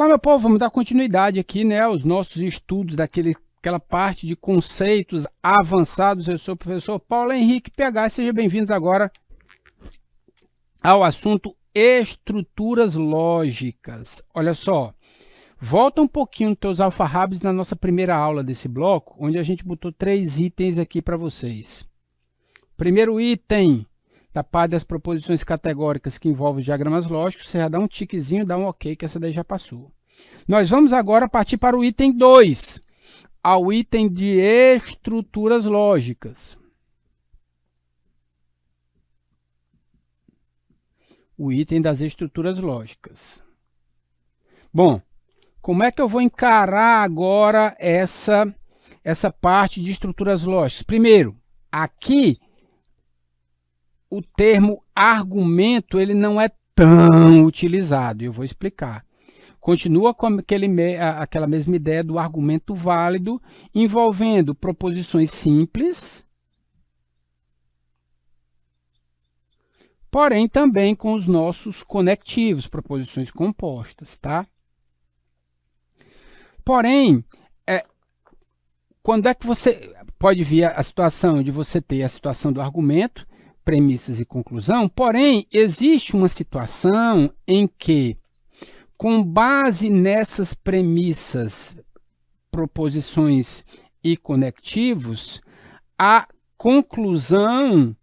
Fala, meu povo, vamos dar continuidade aqui, né, aos nossos estudos daquela parte de conceitos avançados. Eu sou o professor Paulo Henrique PH, sejam bem-vindos agora ao assunto estruturas lógicas. Olha só, volta um pouquinho nos teus alfarrábios na nossa primeira aula desse bloco, onde a gente botou 3 itens aqui para vocês. Primeiro item, da parte das proposições categóricas que envolvem diagramas lógicos, você já dá um tiquezinho, dá um ok, que essa daí já passou. Nós vamos agora partir para o item 2, ao item de estruturas lógicas. O item das estruturas lógicas. Bom, como é que eu vou encarar agora essa parte de estruturas lógicas? Primeiro, aqui, o termo argumento ele não é tão utilizado, eu vou explicar. Continua com aquela mesma ideia do argumento válido, envolvendo proposições simples, porém também com os nossos conectivos, proposições compostas, tá? Porém, quando é que você pode vir a situação de você ter a situação do argumento, premissas e conclusão, porém, existe uma situação em que, com base nessas premissas, proposições e conectivos, a conclusão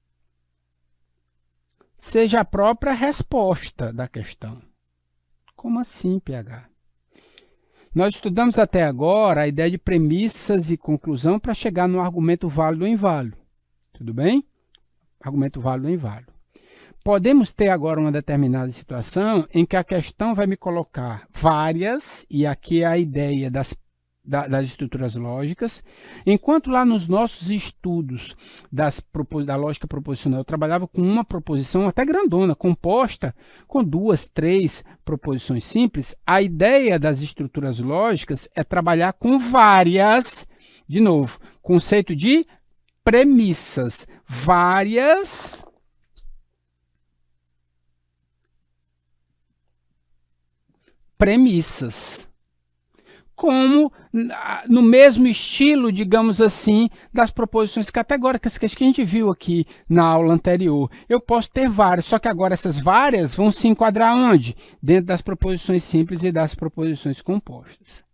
seja a própria resposta da questão. Como assim, PH? Nós estudamos até agora a ideia de premissas e conclusão para chegar no argumento válido ou inválido. Tudo bem? Argumento válido ou inválido. Podemos ter agora uma determinada situação em que a questão vai me colocar várias, e aqui é a ideia das estruturas lógicas, enquanto lá nos nossos estudos da lógica proposicional eu trabalhava com uma proposição até grandona, composta com 2, 3 proposições simples, a ideia das estruturas lógicas é trabalhar com várias, de novo, conceito de premissas, várias premissas, como no mesmo estilo, digamos assim, das proposições categóricas que a gente viu aqui na aula anterior. Eu posso ter várias, só que agora essas várias vão se enquadrar onde? Dentro das proposições simples e das proposições compostas.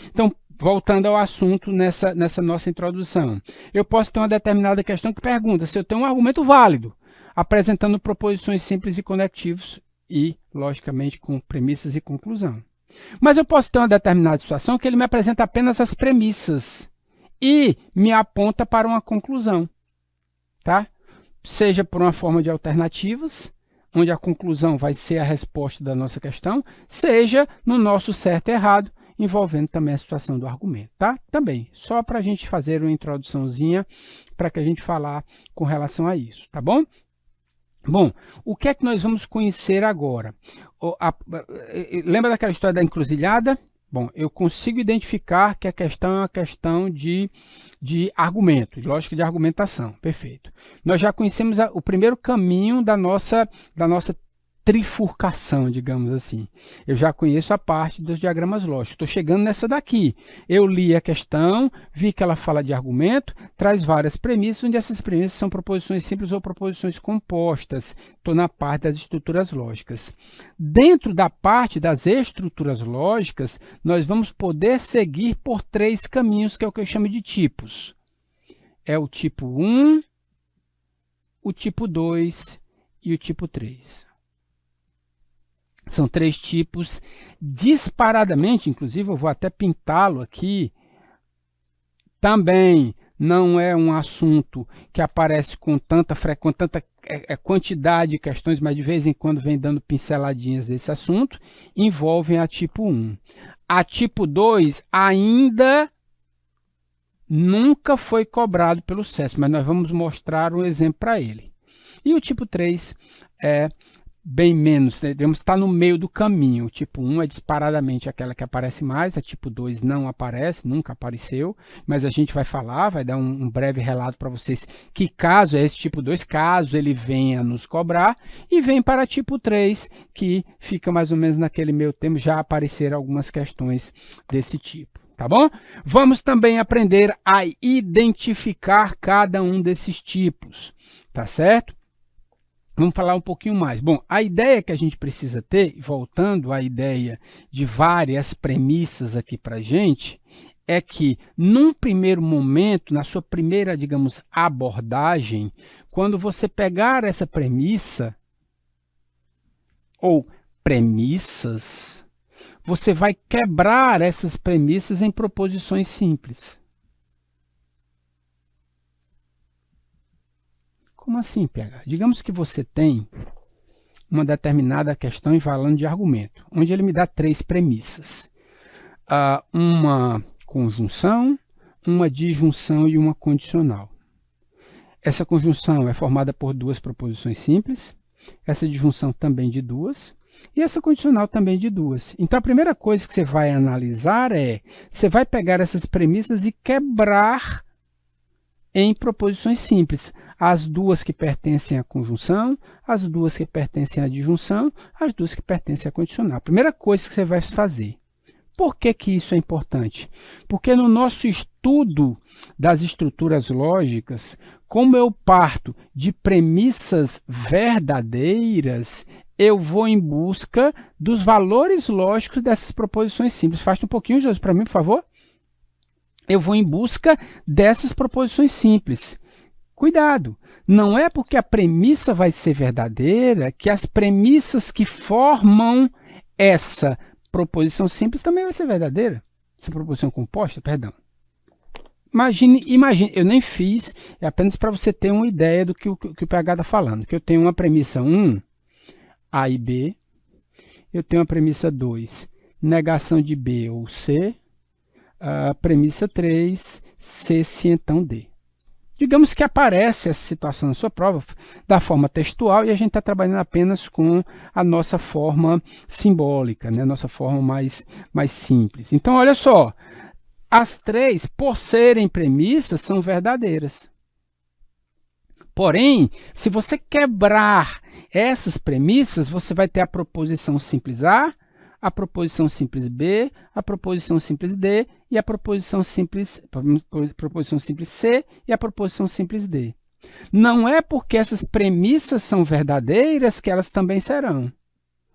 Então, voltando ao assunto nessa nossa introdução, eu posso ter uma determinada questão que pergunta se eu tenho um argumento válido, apresentando proposições simples e conectivos e, logicamente, com premissas e conclusão. Mas eu posso ter uma determinada situação que ele me apresenta apenas as premissas e me aponta para uma conclusão, tá? Seja por uma forma de alternativas, onde a conclusão vai ser a resposta da nossa questão, seja no nosso certo e errado, envolvendo também a situação do argumento, tá? Também, só para a gente fazer uma introduçãozinha, para que a gente falar com relação a isso, tá bom? Bom, o que é que nós vamos conhecer agora? Lembra daquela história da encruzilhada? Bom, eu consigo identificar que a questão é uma questão de argumento, de lógica de argumentação, perfeito. Nós já conhecemos o primeiro caminho da nossa trifurcação, digamos assim. Eu já conheço a parte dos diagramas lógicos. Estou chegando nessa daqui. Eu li a questão, vi que ela fala de argumento, traz várias premissas, onde essas premissas são proposições simples ou proposições compostas. Estou na parte das estruturas lógicas. Dentro da parte das estruturas lógicas, nós vamos poder seguir por 3 caminhos, que é o que eu chamo de tipos. É o tipo 1, o tipo 2 e o tipo 3. São 3 tipos disparadamente, inclusive eu vou até pintá-lo aqui. Também não é um assunto que aparece com tanta quantidade de questões, mas de vez em quando vem dando pinceladinhas desse assunto, envolvem a tipo 1. A tipo 2 ainda nunca foi cobrado pelo SESC, mas nós vamos mostrar um exemplo para ele. E o tipo 3 é bem menos, né? Devemos estar no meio do caminho. O tipo 1 é disparadamente aquela que aparece mais, a tipo 2 não aparece, nunca apareceu, mas a gente vai falar, vai dar um breve relato para vocês que caso é esse tipo 2, caso ele venha nos cobrar, e vem para tipo 3, que fica mais ou menos naquele meio termo, já apareceram algumas questões desse tipo. Tá bom? Vamos também aprender a identificar cada um desses tipos, tá certo? Vamos falar um pouquinho mais. Bom, a ideia que a gente precisa ter, voltando à ideia de várias premissas aqui para a gente, é que, num primeiro momento, na sua primeira, digamos, abordagem, quando você pegar essa premissa, ou premissas, você vai quebrar essas premissas em proposições simples. Como assim, PH? Digamos que você tem uma determinada questão em falando de argumento, onde ele me dá 3 premissas. Uma conjunção, uma disjunção e uma condicional. Essa conjunção é formada por 2 proposições simples, essa disjunção também de 2, e essa condicional também de 2. Então, a primeira coisa que você vai analisar é, você vai pegar essas premissas e quebrar em proposições simples, as 2 que pertencem à conjunção, as 2 que pertencem à disjunção, as 2 que pertencem à condicional. A primeira coisa que você vai fazer. Por que que isso é importante? Porque no nosso estudo das estruturas lógicas, como eu parto de premissas verdadeiras, eu vou em busca dos valores lógicos dessas proposições simples. Faz um pouquinho, José, para mim, por favor. Eu vou em busca dessas proposições simples. Cuidado, não é porque a premissa vai ser verdadeira que as premissas que formam essa proposição simples também vai ser verdadeira. Essa proposição composta, perdão. Imagine, eu nem fiz, é apenas para você ter uma ideia do que o PH está falando. Que eu tenho uma premissa 1, A e B. Eu tenho a premissa 2, negação de B ou C. A premissa 3, C se então D. Digamos que aparece essa situação na sua prova da forma textual e a gente está trabalhando apenas com a nossa forma simbólica, né? A nossa forma mais simples. Então, olha só, as 3, por serem premissas, são verdadeiras. Porém, se você quebrar essas premissas, você vai ter a proposição simples A, a proposição simples B, a proposição simples D e a proposição simples C e a proposição simples D. Não é porque essas premissas são verdadeiras que elas também serão.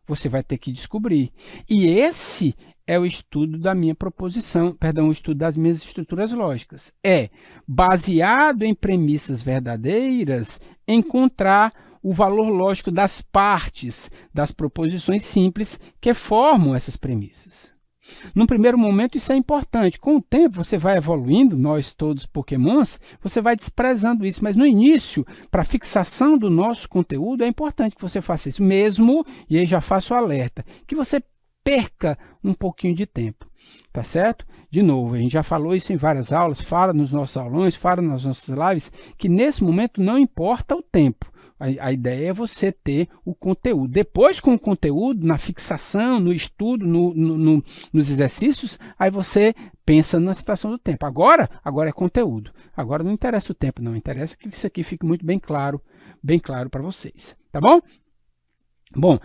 Você vai ter que descobrir. E esse é o estudo da minha proposição, perdão, o estudo das minhas estruturas lógicas. É, baseado em premissas verdadeiras, encontrar o valor lógico das partes das proposições simples que formam essas premissas. Num primeiro momento, isso é importante. Com o tempo, você vai evoluindo, nós todos pokémons, você vai desprezando isso. Mas no início, para a fixação do nosso conteúdo, é importante que você faça isso mesmo, e aí já faço o alerta, que você perca um pouquinho de tempo, tá certo? De novo, a gente já falou isso em várias aulas, fala nos nossos aulões, fala nas nossas lives, que nesse momento não importa o tempo. A ideia é você ter o conteúdo. Depois, com o conteúdo, na fixação, no estudo, nos exercícios, aí você pensa na situação do tempo. Agora é conteúdo. Agora não interessa o tempo, não. Interessa que isso aqui fique muito bem claro para vocês. Tá bom? Bom,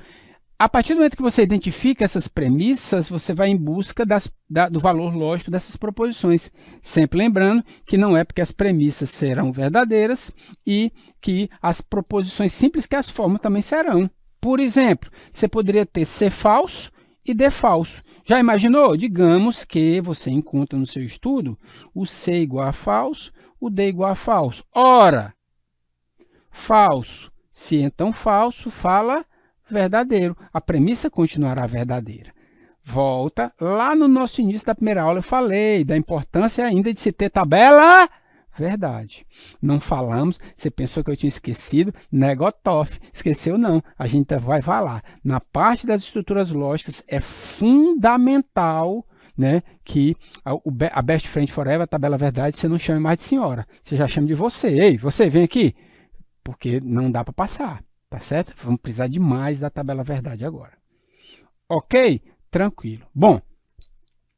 a partir do momento que você identifica essas premissas, você vai em busca do valor lógico dessas proposições. Sempre lembrando que não é porque as premissas serão verdadeiras e que as proposições simples que as formam também serão. Por exemplo, você poderia ter C falso e D falso. Já imaginou? Digamos que você encontra no seu estudo o C igual a falso, o D igual a falso. Ora, falso, se então falso, fala verdadeiro. A premissa continuará verdadeira. Volta, lá no nosso início da primeira aula eu falei da importância ainda de se ter tabela verdade. Não falamos, você pensou que eu tinha esquecido, negotof, esqueceu não, a gente vai falar. Na parte das estruturas lógicas é fundamental, né, que a best friend forever, a tabela verdade, você não chame mais de senhora, você já chama de você. Ei, você vem aqui, porque não dá para passar. Tá certo? Vamos precisar demais da tabela verdade agora. Ok? Tranquilo. Bom,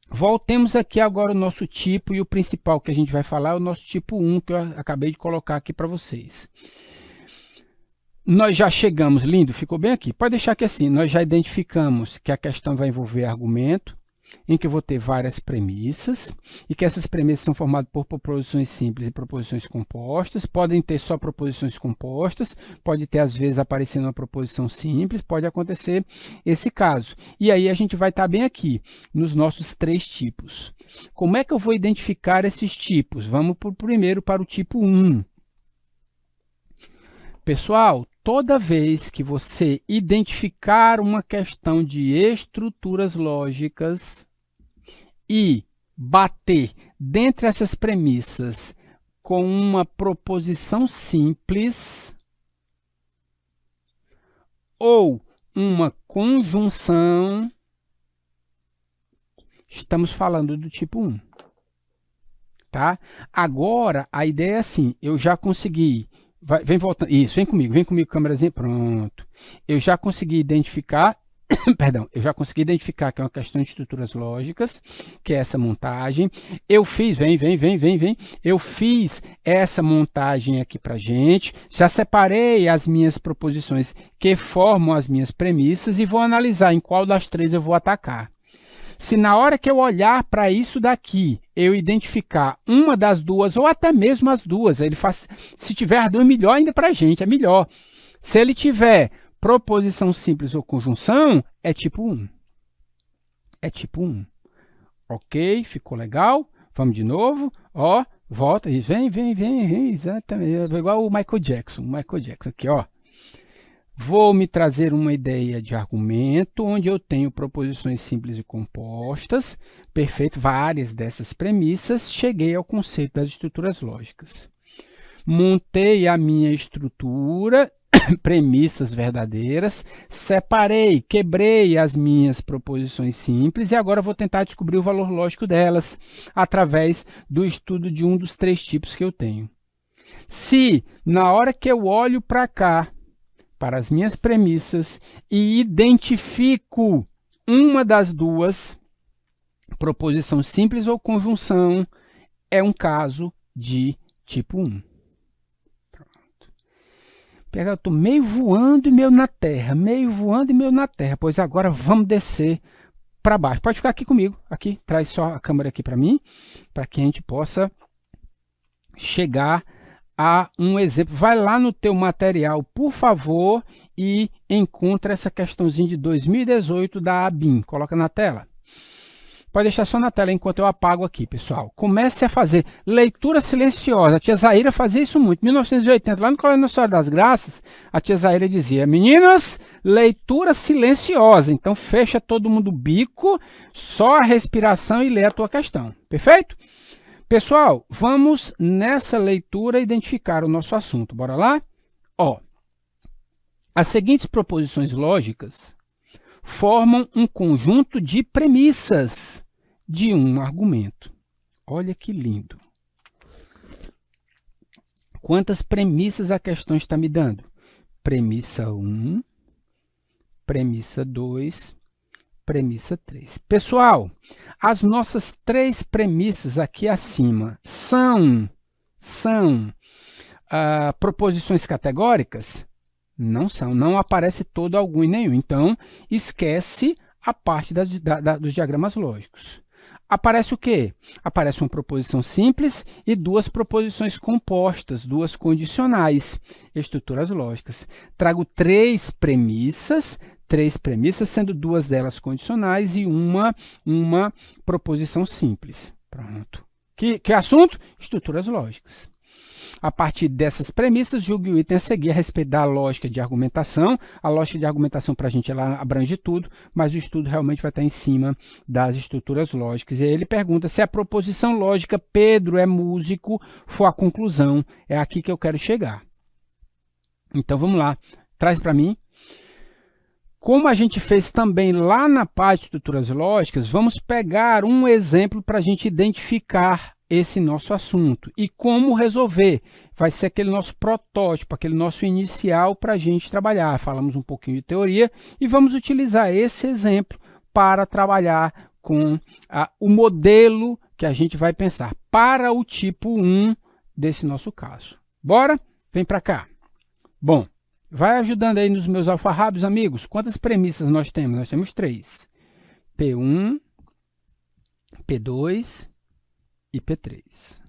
voltemos aqui agora ao nosso tipo, e o principal que a gente vai falar é o nosso tipo 1, que eu acabei de colocar aqui para vocês. Nós já chegamos, lindo, ficou bem aqui. Pode deixar que assim, nós já identificamos que a questão vai envolver argumento, em que eu vou ter várias premissas, e que essas premissas são formadas por proposições simples e proposições compostas. Podem ter só proposições compostas, pode ter às vezes aparecendo uma proposição simples, pode acontecer esse caso. E aí a gente vai estar bem aqui, nos nossos 3 tipos. Como é que eu vou identificar esses tipos? Vamos primeiro para o tipo 1. Pessoal, toda vez que você identificar uma questão de estruturas lógicas e bater dentre essas premissas com uma proposição simples ou uma conjunção, estamos falando do tipo 1. Tá? Agora, a ideia é assim, eu já consegui... Vem voltando. Isso, vem comigo, câmerazinha. Pronto. Eu já consegui identificar, perdão, eu já consegui identificar que é uma questão de estruturas lógicas, que é essa montagem. Eu fiz, eu fiz essa montagem aqui para gente, já separei as minhas proposições que formam as minhas premissas e vou analisar em qual das 3 eu vou atacar. Se na hora que eu olhar para isso daqui, eu identificar uma das duas, ou até mesmo as duas, se tiver as duas, melhor ainda para a gente, é melhor. Se ele tiver proposição simples ou conjunção, é tipo 1. É tipo 1. Ok? Ficou legal? Vamos de novo. Ó, volta e vem, exatamente. Igual o Michael Jackson aqui, ó. Vou me trazer uma ideia de argumento, onde eu tenho proposições simples e compostas. Perfeito, várias dessas premissas. Cheguei ao conceito das estruturas lógicas. Montei a minha estrutura, premissas verdadeiras, separei, quebrei as minhas proposições simples e agora vou tentar descobrir o valor lógico delas através do estudo de um dos 3 tipos que eu tenho. Se, na hora que eu olho para cá, para as minhas premissas, e identifico uma das duas, proposição simples ou conjunção, é um caso de tipo 1. Pronto. Eu estou meio voando e meio na terra, pois agora vamos descer para baixo. Pode ficar aqui comigo, aqui, traz só a câmera aqui para mim, para que a gente possa chegar a um exemplo. Vai lá no teu material, por favor, e encontra essa questãozinha de 2018 da ABIN. Coloca na tela. Pode deixar só na tela enquanto eu apago aqui, pessoal. Comece a fazer leitura silenciosa. A tia Zaira fazia isso muito. Em 1980, lá no Colégio Nossa Senhora das Graças, a tia Zaira dizia: meninas, leitura silenciosa. Então, fecha todo mundo o bico, só a respiração e lê a tua questão. Perfeito? Pessoal, vamos nessa leitura identificar o nosso assunto. Bora lá? Ó, as seguintes proposições lógicas formam um conjunto de premissas de um argumento. Olha que lindo. Quantas premissas a questão está me dando? Premissa 1, premissa 2, premissa 3. Pessoal, as nossas 3 premissas aqui acima são proposições categóricas? Não são, não aparece todo, algum e nenhum. Então, esquece a parte dos diagramas lógicos. Aparece o quê? Aparece uma proposição simples e 2 proposições compostas, 2 condicionais, estruturas lógicas. Trago 3 premissas, sendo 2 delas condicionais e uma proposição simples. Pronto. Que assunto? Estruturas lógicas. A partir dessas premissas, julgue o item a seguir a respeito da lógica de argumentação. A lógica de argumentação para a gente ela abrange tudo, mas o estudo realmente vai estar em cima das estruturas lógicas. E aí ele pergunta se a proposição lógica Pedro é músico for a conclusão. É aqui que eu quero chegar. Então, vamos lá. Traz para mim. Como a gente fez também lá na parte de estruturas lógicas, vamos pegar um exemplo para a gente identificar esse nosso assunto. E como resolver? Vai ser aquele nosso protótipo, aquele nosso inicial para a gente trabalhar. Falamos um pouquinho de teoria e vamos utilizar esse exemplo para trabalhar com o modelo que a gente vai pensar para o tipo 1 desse nosso caso. Bora? Vem para cá. Bom, vai ajudando aí nos meus alfarrábios, amigos. Quantas premissas nós temos? Nós temos 3. P1, P2 e P3.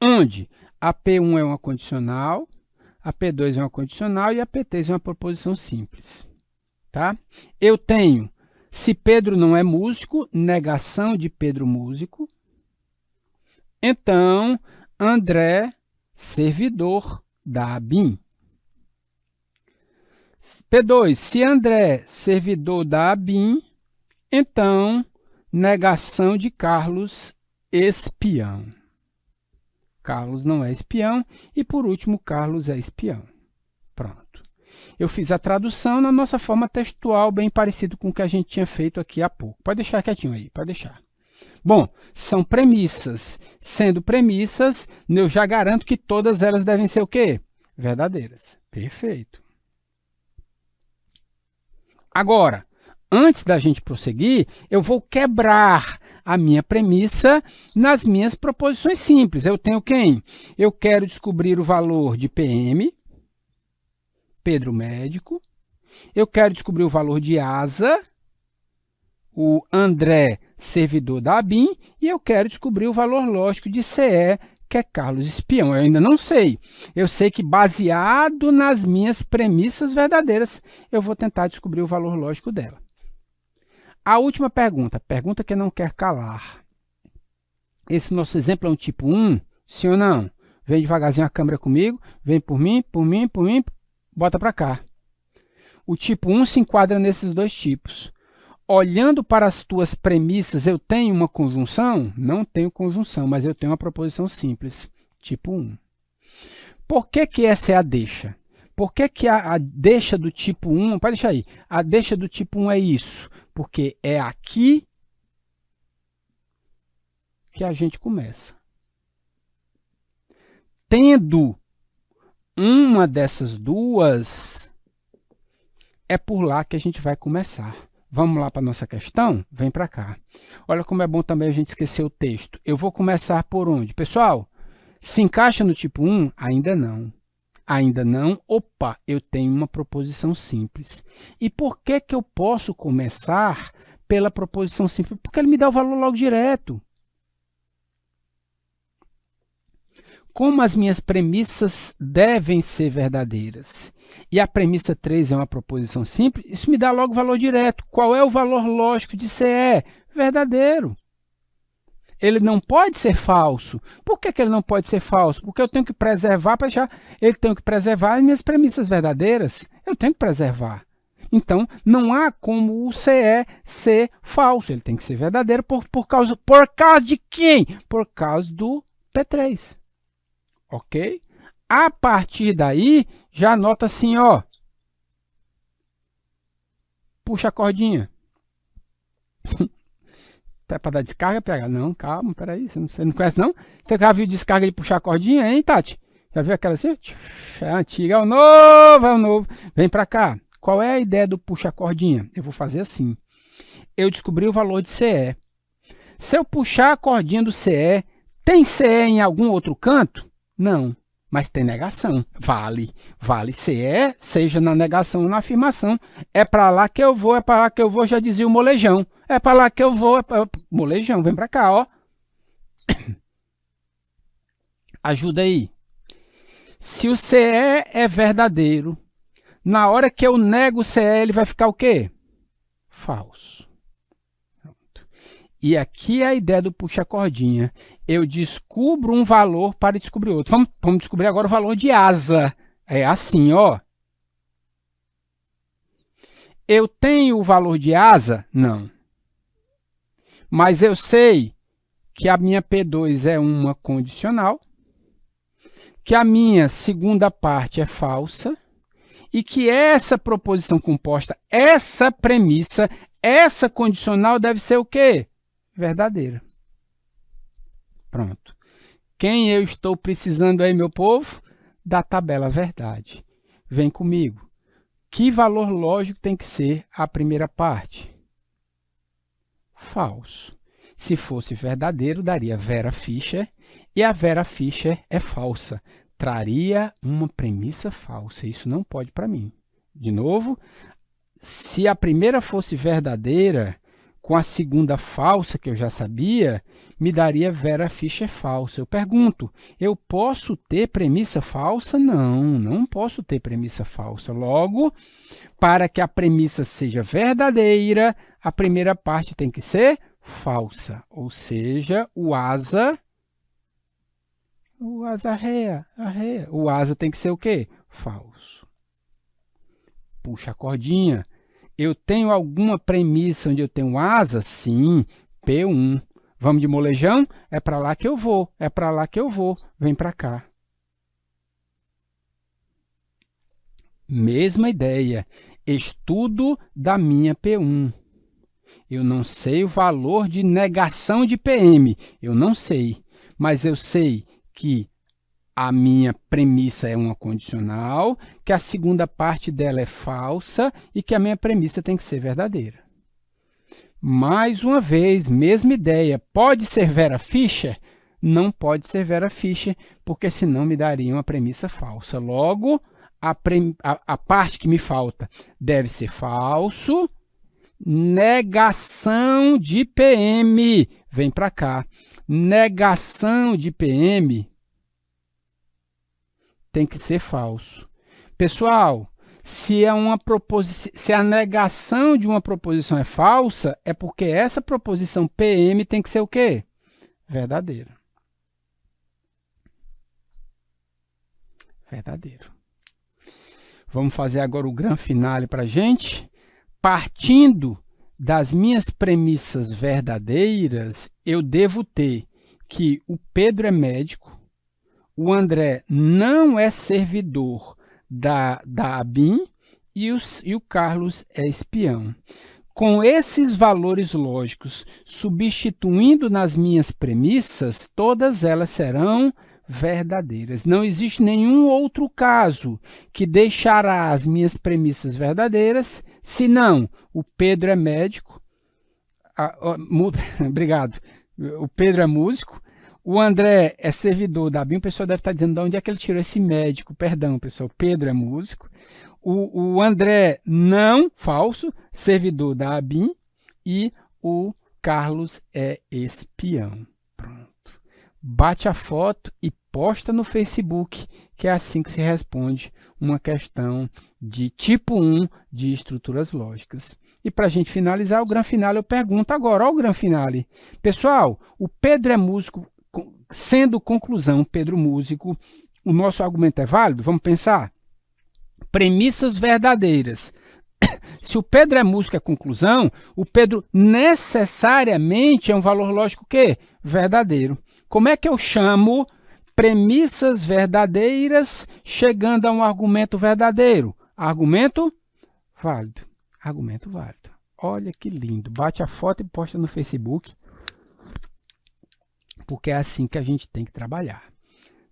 Onde a P1 é uma condicional, a P2 é uma condicional e a P3 é uma proposição simples. Tá? Eu tenho, se Pedro não é músico, negação de Pedro músico. Então, André, servidor da ABIN. P2, se André, servidor da ABIN, então, negação de Carlos, espião. Carlos não é espião. E, por último, Carlos é espião. Pronto. Eu fiz a tradução na nossa forma textual, bem parecido com o que a gente tinha feito aqui há pouco. Pode deixar quietinho aí, pode deixar. Bom, são premissas. Sendo premissas, eu já garanto que todas elas devem ser o quê? Verdadeiras. Perfeito. Agora, antes da gente prosseguir, eu vou quebrar a minha premissa nas minhas proposições simples. Eu tenho quem? Eu quero descobrir o valor de PM, Pedro médico. Eu quero descobrir o valor de ASA, o André, servidor da ABIN. E eu quero descobrir o valor lógico de CE, que é Carlos espião. Eu ainda não sei. Eu sei que, baseado nas minhas premissas verdadeiras, eu vou tentar descobrir o valor lógico dela. A última pergunta, pergunta que não quer calar. Esse nosso exemplo é um tipo 1, sim ou não? Vem devagarzinho a câmera comigo, vem por mim, bota para cá. O tipo 1 se enquadra nesses dois tipos. Olhando para as tuas premissas, eu tenho uma conjunção? Não tenho conjunção, mas eu tenho uma proposição simples, tipo 1. Por que que essa é a deixa? Por que que a deixa do tipo 1, pode deixar aí, a deixa do tipo 1 é isso? Porque é aqui que a gente começa. Tendo uma dessas duas, é por lá que a gente vai começar. Vamos lá para a nossa questão? Vem para cá. Olha como é bom também a gente esquecer o texto. Eu vou começar por onde? Pessoal, se encaixa no tipo 1? Ainda não. Ainda não. Opa, eu tenho uma proposição simples. E por que que eu posso começar pela proposição simples? Porque ele me dá o valor logo direto. Como as minhas premissas devem ser verdadeiras, e a premissa 3 é uma proposição simples, isso me dá logo o valor direto. Qual é o valor lógico de CE? Verdadeiro. Ele não pode ser falso. Por que que ele não pode ser falso? Porque eu tenho que preservar para deixar... Ele tem que preservar as minhas premissas verdadeiras. Eu tenho que preservar. Então, não há como o CE ser falso. Ele tem que ser verdadeiro por causa de quem? Por causa do P3. Ok? A partir daí, já anota assim, ó. Puxa a cordinha. Tá para dar descarga, PH? Não, calma, peraí, você não conhece não? Você já viu descarga de puxar a cordinha, hein, Tati? Já viu aquela assim? É a antiga, é o novo. Vem para cá. Qual é a ideia do puxa a cordinha? Eu vou fazer assim. Eu descobri o valor de CE. Se eu puxar a cordinha do CE, tem CE em algum outro canto? Não, mas tem negação. Vale CE, seja na negação ou na afirmação. É para lá que eu vou, já dizia o molejão. É para lá que eu vou, molejão, vem para cá, ó. Ajuda aí. Se o CE é verdadeiro, na hora que eu nego o CE, ele vai ficar o quê? Falso. Pronto. E aqui é a ideia do puxa-cordinha. Eu descubro um valor para descobrir outro. Vamos descobrir agora o valor de ASA. É assim, ó. Eu tenho o valor de ASA? Não. Mas eu sei que a minha P2 é uma condicional, que a minha segunda parte é falsa, e que essa proposição composta, essa premissa, essa condicional deve ser o quê? Verdadeira. Pronto. Quem eu estou precisando aí, meu povo? Da tabela verdade. Vem comigo. Que valor lógico tem que ser a primeira parte? Falso. Se fosse verdadeiro, daria Vera Fischer, e a Vera Fischer é falsa. Traria uma premissa falsa. Isso não pode para mim. De novo, se a primeira fosse verdadeira, com a segunda falsa, que eu já sabia, me daria Vera Fischer falsa. Eu pergunto, eu posso ter premissa falsa? Não, não posso ter premissa falsa. Logo, para que a premissa seja verdadeira, a primeira parte tem que ser falsa. Ou seja, o asa tem que ser o quê? Falso. Puxa a cordinha. Eu tenho alguma premissa onde eu tenho asa? Sim, P1. Vamos de molejão? É para lá que eu vou, é para lá que eu vou. Vem para cá. Mesma ideia. Estudo da minha P1. Eu não sei o valor de negação de PM. Eu não sei, mas eu sei que a minha premissa é uma condicional, que a segunda parte dela é falsa e que a minha premissa tem que ser verdadeira. Mais uma vez, mesma ideia. Pode ser Vera Fischer? Não pode ser Vera Fischer, porque senão me daria uma premissa falsa. Logo, a parte que me falta deve ser falso. Negação de PM. Vem para cá. Negação de PM tem que ser falso. Pessoal, se a negação de uma proposição é falsa, é porque essa proposição PM tem que ser o quê? Verdadeira. Verdadeiro. Vamos fazer agora o grande finale para a gente. Partindo das minhas premissas verdadeiras, eu devo ter que o Pedro é médico, o André não é servidor da ABIN e o Carlos é espião. Com esses valores lógicos, substituindo nas minhas premissas, todas elas serão verdadeiras. Não existe nenhum outro caso que deixará as minhas premissas verdadeiras, senão o Pedro é médico, obrigado, o Pedro é músico, o André é servidor da ABIN. O pessoal deve estar dizendo de onde é que ele tirou esse médico. Perdão, pessoal. Pedro é músico. O André não, falso, servidor da ABIN. E o Carlos é espião. Pronto. Bate a foto e posta no Facebook, que é assim que se responde uma questão de tipo 1 de estruturas lógicas. E para a gente finalizar o grande finale, eu pergunto agora, olha o grande finale. Pessoal, o Pedro é músico, sendo conclusão, Pedro músico, o nosso argumento é válido? Vamos pensar? Premissas verdadeiras. Se o Pedro é músico é conclusão, o Pedro necessariamente é um valor lógico o quê? Verdadeiro. Como é que eu chamo premissas verdadeiras chegando a um argumento verdadeiro? Argumento válido. Argumento válido. Olha que lindo. Bate a foto e posta no Facebook, porque é assim que a gente tem que trabalhar.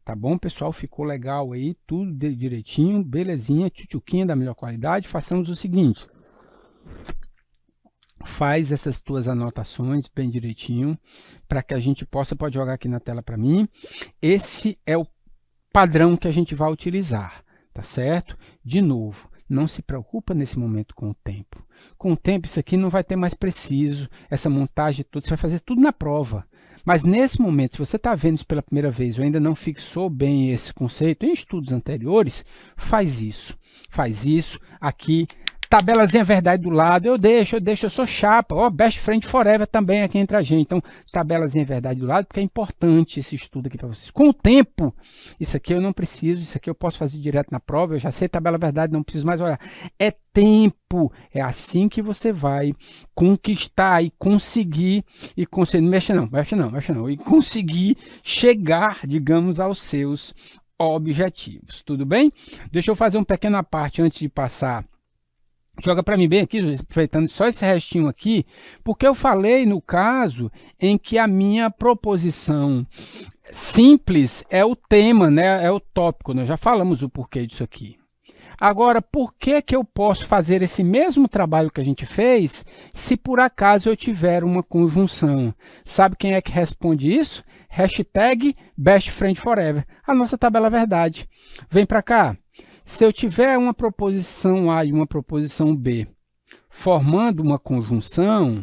Tá bom, pessoal? Ficou legal aí, tudo direitinho, belezinha, tchutchuquinha da melhor qualidade. Façamos o seguinte. Faz essas tuas anotações bem direitinho, para que a gente pode jogar aqui na tela para mim. Esse é o padrão que a gente vai utilizar, tá certo? De novo, não se preocupa nesse momento com o tempo. Com o tempo, isso aqui não vai ter mais preciso, essa montagem toda, você vai fazer tudo na prova. Mas nesse momento, se você está vendo isso pela primeira vez ou ainda não fixou bem esse conceito em estudos anteriores, faz isso. Faz isso aqui. Tabelazinha verdade do lado, eu deixo, eu sou chapa, ó, Best Friend Forever também aqui entre a gente. Então, tabelazinha verdade do lado, porque é importante esse estudo aqui para vocês. Com o tempo, isso aqui eu não preciso, isso aqui eu posso fazer direto na prova, eu já sei tabela verdade, não preciso mais olhar. É tempo, é assim que você vai conquistar e conseguir, não mexe não, e conseguir chegar, digamos, aos seus objetivos. Tudo bem? Deixa eu fazer uma pequena parte antes de passar Joga para mim bem aqui, aproveitando só esse restinho aqui, porque eu falei no caso em que a minha proposição simples é o tema, né? É o tópico, nós já falamos o porquê disso aqui. Agora, por que que eu posso fazer esse mesmo trabalho que a gente fez se por acaso eu tiver uma conjunção? Sabe quem é que responde isso? Hashtag BestFriendForever, a nossa tabela verdade. Vem para cá. Se eu tiver uma proposição A e uma proposição B formando uma conjunção,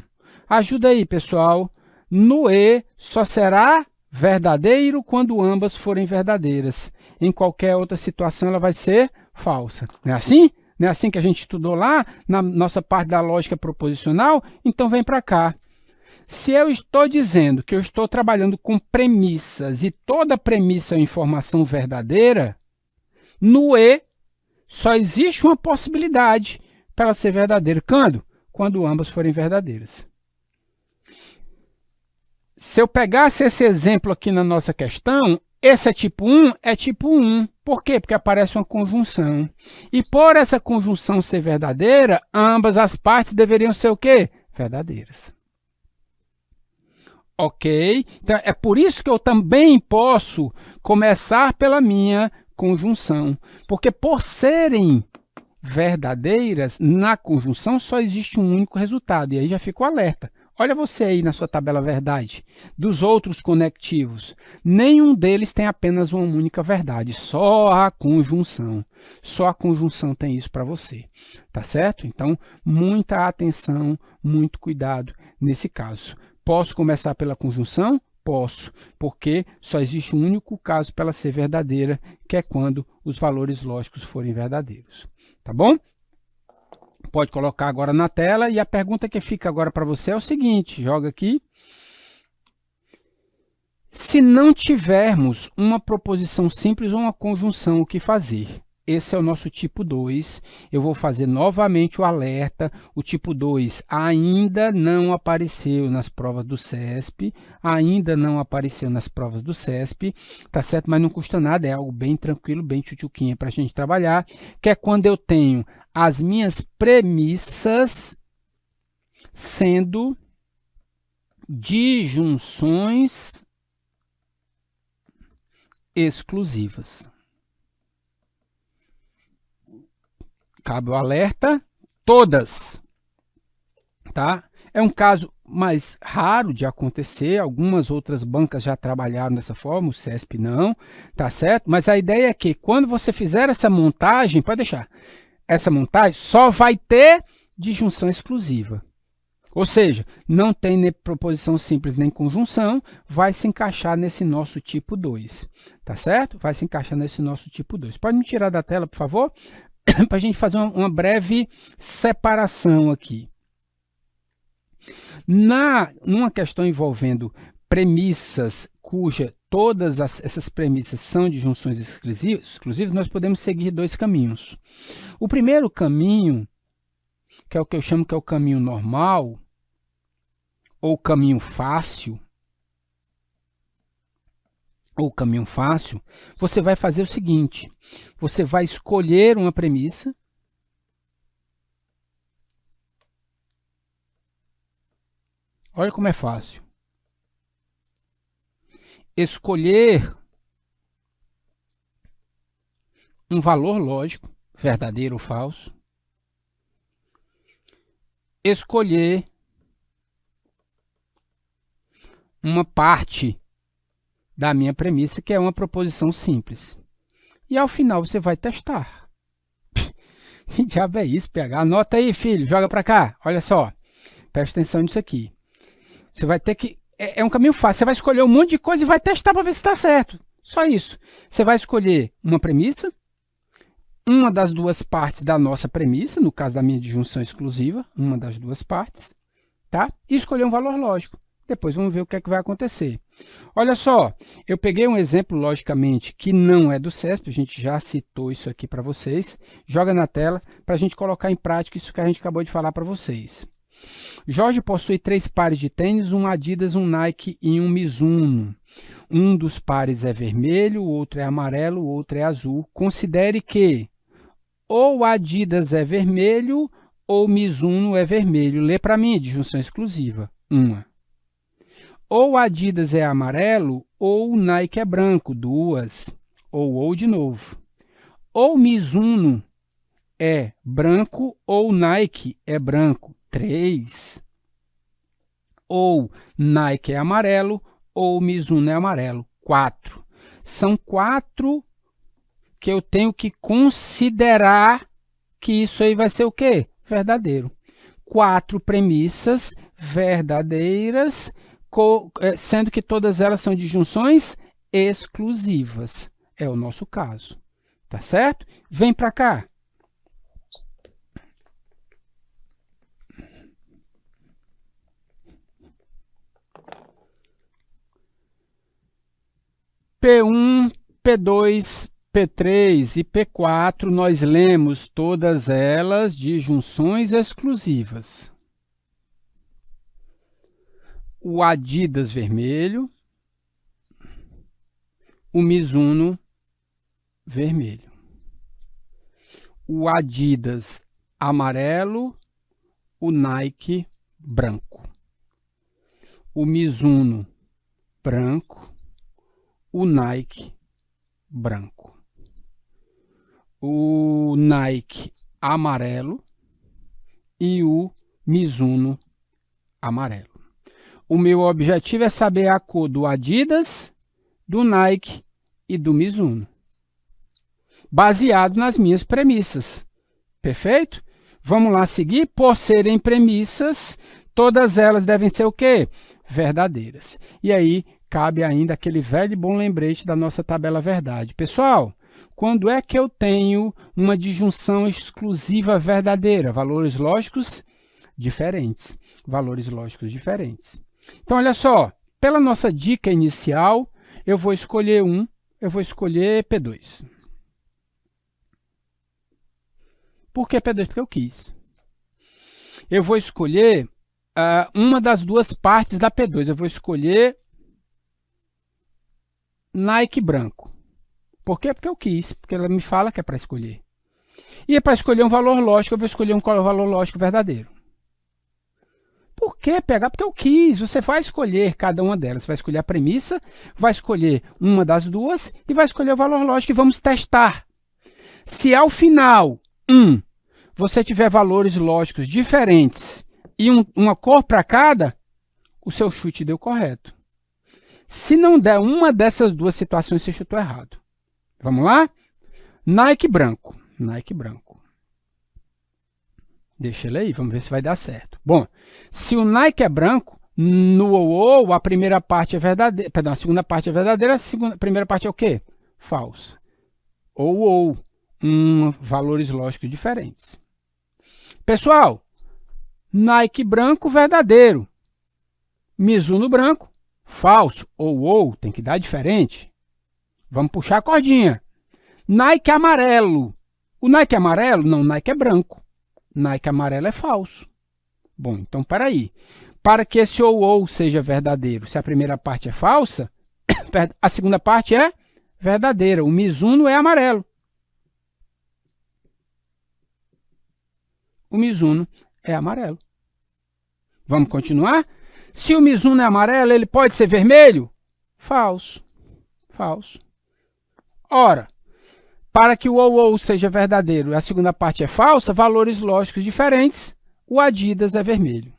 ajuda aí, pessoal. No E só será verdadeiro quando ambas forem verdadeiras. Em qualquer outra situação ela vai ser falsa. Não é assim? Não é assim que a gente estudou lá na nossa parte da lógica proposicional? Então vem para cá. Se eu estou dizendo que eu estou trabalhando com premissas e toda premissa é uma informação verdadeira, no E só existe uma possibilidade para ela ser verdadeira. Quando ambas forem verdadeiras. Se eu pegasse esse exemplo aqui na nossa questão, esse é tipo 1, é tipo 1. Por quê? Porque aparece uma conjunção. E por essa conjunção ser verdadeira, ambas as partes deveriam ser o quê? Verdadeiras. Ok? Então, é por isso que eu também posso começar pela minha conjunção. Porque por serem verdadeiras, na conjunção só existe um único resultado. E aí já fica o alerta. Olha você aí na sua tabela verdade. Dos outros conectivos, nenhum deles tem apenas uma única verdade, só a conjunção. Só a conjunção tem isso para você, tá certo? Então, muita atenção, muito cuidado nesse caso. Posso começar pela conjunção? Posso, porque só existe um único caso para ela ser verdadeira, que é quando os valores lógicos forem verdadeiros. Tá bom? Pode colocar agora na tela, e a pergunta que fica agora para você é o seguinte, joga aqui. Se não tivermos uma proposição simples ou uma conjunção, o que fazer? Esse é o nosso tipo 2. Eu vou fazer novamente o alerta. O tipo 2 ainda não apareceu nas provas do CESP, ainda não apareceu nas provas do CESP, tá certo? Mas não custa nada, é algo bem tranquilo, bem tchutchuquinha para a gente trabalhar, que é quando eu tenho as minhas premissas sendo disjunções exclusivas. Cabe o alerta, todas, tá? É um caso mais raro de acontecer, algumas outras bancas já trabalharam dessa forma, o CESP não, tá certo? Mas a ideia é que quando você fizer essa montagem, pode deixar, essa montagem só vai ter disjunção exclusiva. Ou seja, não tem nem proposição simples nem conjunção, vai se encaixar nesse nosso tipo 2, tá certo? Vai se encaixar nesse nosso tipo 2. Pode me tirar da tela, por favor? Para a gente fazer uma breve separação aqui. Numa questão envolvendo premissas cuja todas essas premissas são disjunções exclusivas, nós podemos seguir dois caminhos. O primeiro caminho, que é o que eu chamo que é o caminho normal, ou caminho fácil, você vai fazer o seguinte, você vai escolher uma premissa, olha como é fácil, escolher um valor lógico, verdadeiro ou falso, escolher uma parte da minha premissa, que é uma proposição simples. E, ao final, você vai testar. Que diabo é isso, PH? Anota aí, filho, joga para cá. Olha só, presta atenção nisso aqui. Você vai ter que... É um caminho fácil. Você vai escolher um monte de coisa e vai testar para ver se está certo. Só isso. Você vai escolher uma premissa, uma das duas partes da nossa premissa, no caso da minha disjunção exclusiva, uma das duas partes, tá? E escolher um valor lógico. Depois vamos ver o que é que vai acontecer. Olha só, eu peguei um exemplo, logicamente, que não é do CESP, a gente já citou isso aqui para vocês. Joga na tela para a gente colocar em prática isso que a gente acabou de falar para vocês. Jorge possui 3 pares de tênis, um Adidas, um Nike e um Mizuno. Um dos pares é vermelho, o outro é amarelo, o outro é azul. Considere que ou o Adidas é vermelho ou Mizuno é vermelho? Lê para mim, disjunção exclusiva. Uma. Ou Adidas é amarelo, ou Nike é branco. Duas. Ou de novo. Ou Mizuno é branco, ou Nike é branco. Três. Ou Nike é amarelo, ou Mizuno é amarelo. Quatro. São quatro que eu tenho que considerar que isso aí vai ser o quê? Verdadeiro. Quatro premissas verdadeiras, sendo que todas elas são disjunções exclusivas. É o nosso caso. Tá certo? Vem para cá. P1, P2, P3 e P4, nós lemos todas elas disjunções exclusivas. O Adidas vermelho, o Mizuno vermelho. O Adidas amarelo, o Nike branco. O Mizuno branco, o Nike branco. O Nike amarelo e o Mizuno amarelo. O meu objetivo é saber a cor do Adidas, do Nike e do Mizuno, baseado nas minhas premissas. Perfeito? Vamos lá seguir. Por serem premissas, todas elas devem ser o quê? Verdadeiras. E aí, cabe ainda aquele velho e bom lembrete da nossa tabela verdade. Pessoal, quando é que eu tenho uma disjunção exclusiva verdadeira? Valores lógicos diferentes. Valores lógicos diferentes. Então, olha só, pela nossa dica inicial, eu vou escolher eu vou escolher P2. Por que P2? Porque eu quis. Eu vou escolher uma das duas partes da P2. Eu vou escolher Nike branco. Por quê? Porque eu quis, porque ela me fala que é para escolher. E é para escolher um valor lógico, eu vou escolher um valor lógico verdadeiro. Por que pegar? Porque eu quis. Você vai escolher cada uma delas. Você vai escolher a premissa, vai escolher uma das duas e vai escolher o valor lógico e vamos testar. Se ao final, você tiver valores lógicos diferentes e uma cor para cada, o seu chute deu correto. Se não der uma dessas duas situações, você chutou errado. Vamos lá? Nike branco. Nike branco. Deixa ele aí, vamos ver se vai dar certo. Bom, se o Nike é branco, no ou, a primeira parte é verdadeira, perdão, a segunda parte é verdadeira, a primeira parte é o quê? Falsa. Ou, valores lógicos diferentes. Pessoal, Nike branco, verdadeiro. Mizuno branco, falso. Ou, tem que dar diferente. Vamos puxar a cordinha. Nike amarelo. O Nike amarelo? Não, Nike é branco. Nike amarelo é falso. Bom, então, peraí. Para que esse ou seja verdadeiro, se a primeira parte é falsa, a segunda parte é verdadeira. O Mizuno é amarelo. O Mizuno é amarelo. Vamos continuar? Se o Mizuno é amarelo, ele pode ser vermelho? Falso. Falso. Ora, para que o ou seja verdadeiro e a segunda parte é falsa, valores lógicos diferentes, o Adidas é vermelho.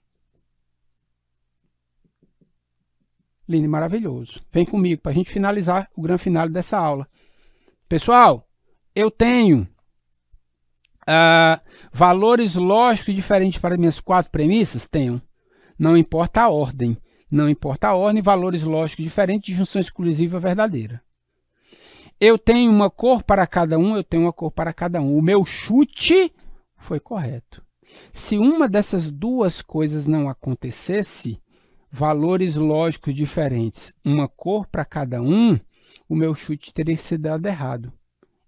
Lindo e maravilhoso. Vem comigo para a gente finalizar o grande final dessa aula. Pessoal, eu tenho valores lógicos diferentes para minhas quatro premissas? Tenho. Não importa a ordem. Não importa a ordem, valores lógicos diferentes, disjunção exclusiva verdadeira. Eu tenho uma cor para cada um, eu tenho uma cor para cada um. O meu chute foi correto. Se uma dessas duas coisas não acontecesse, valores lógicos diferentes, uma cor para cada um, o meu chute teria sido dado errado.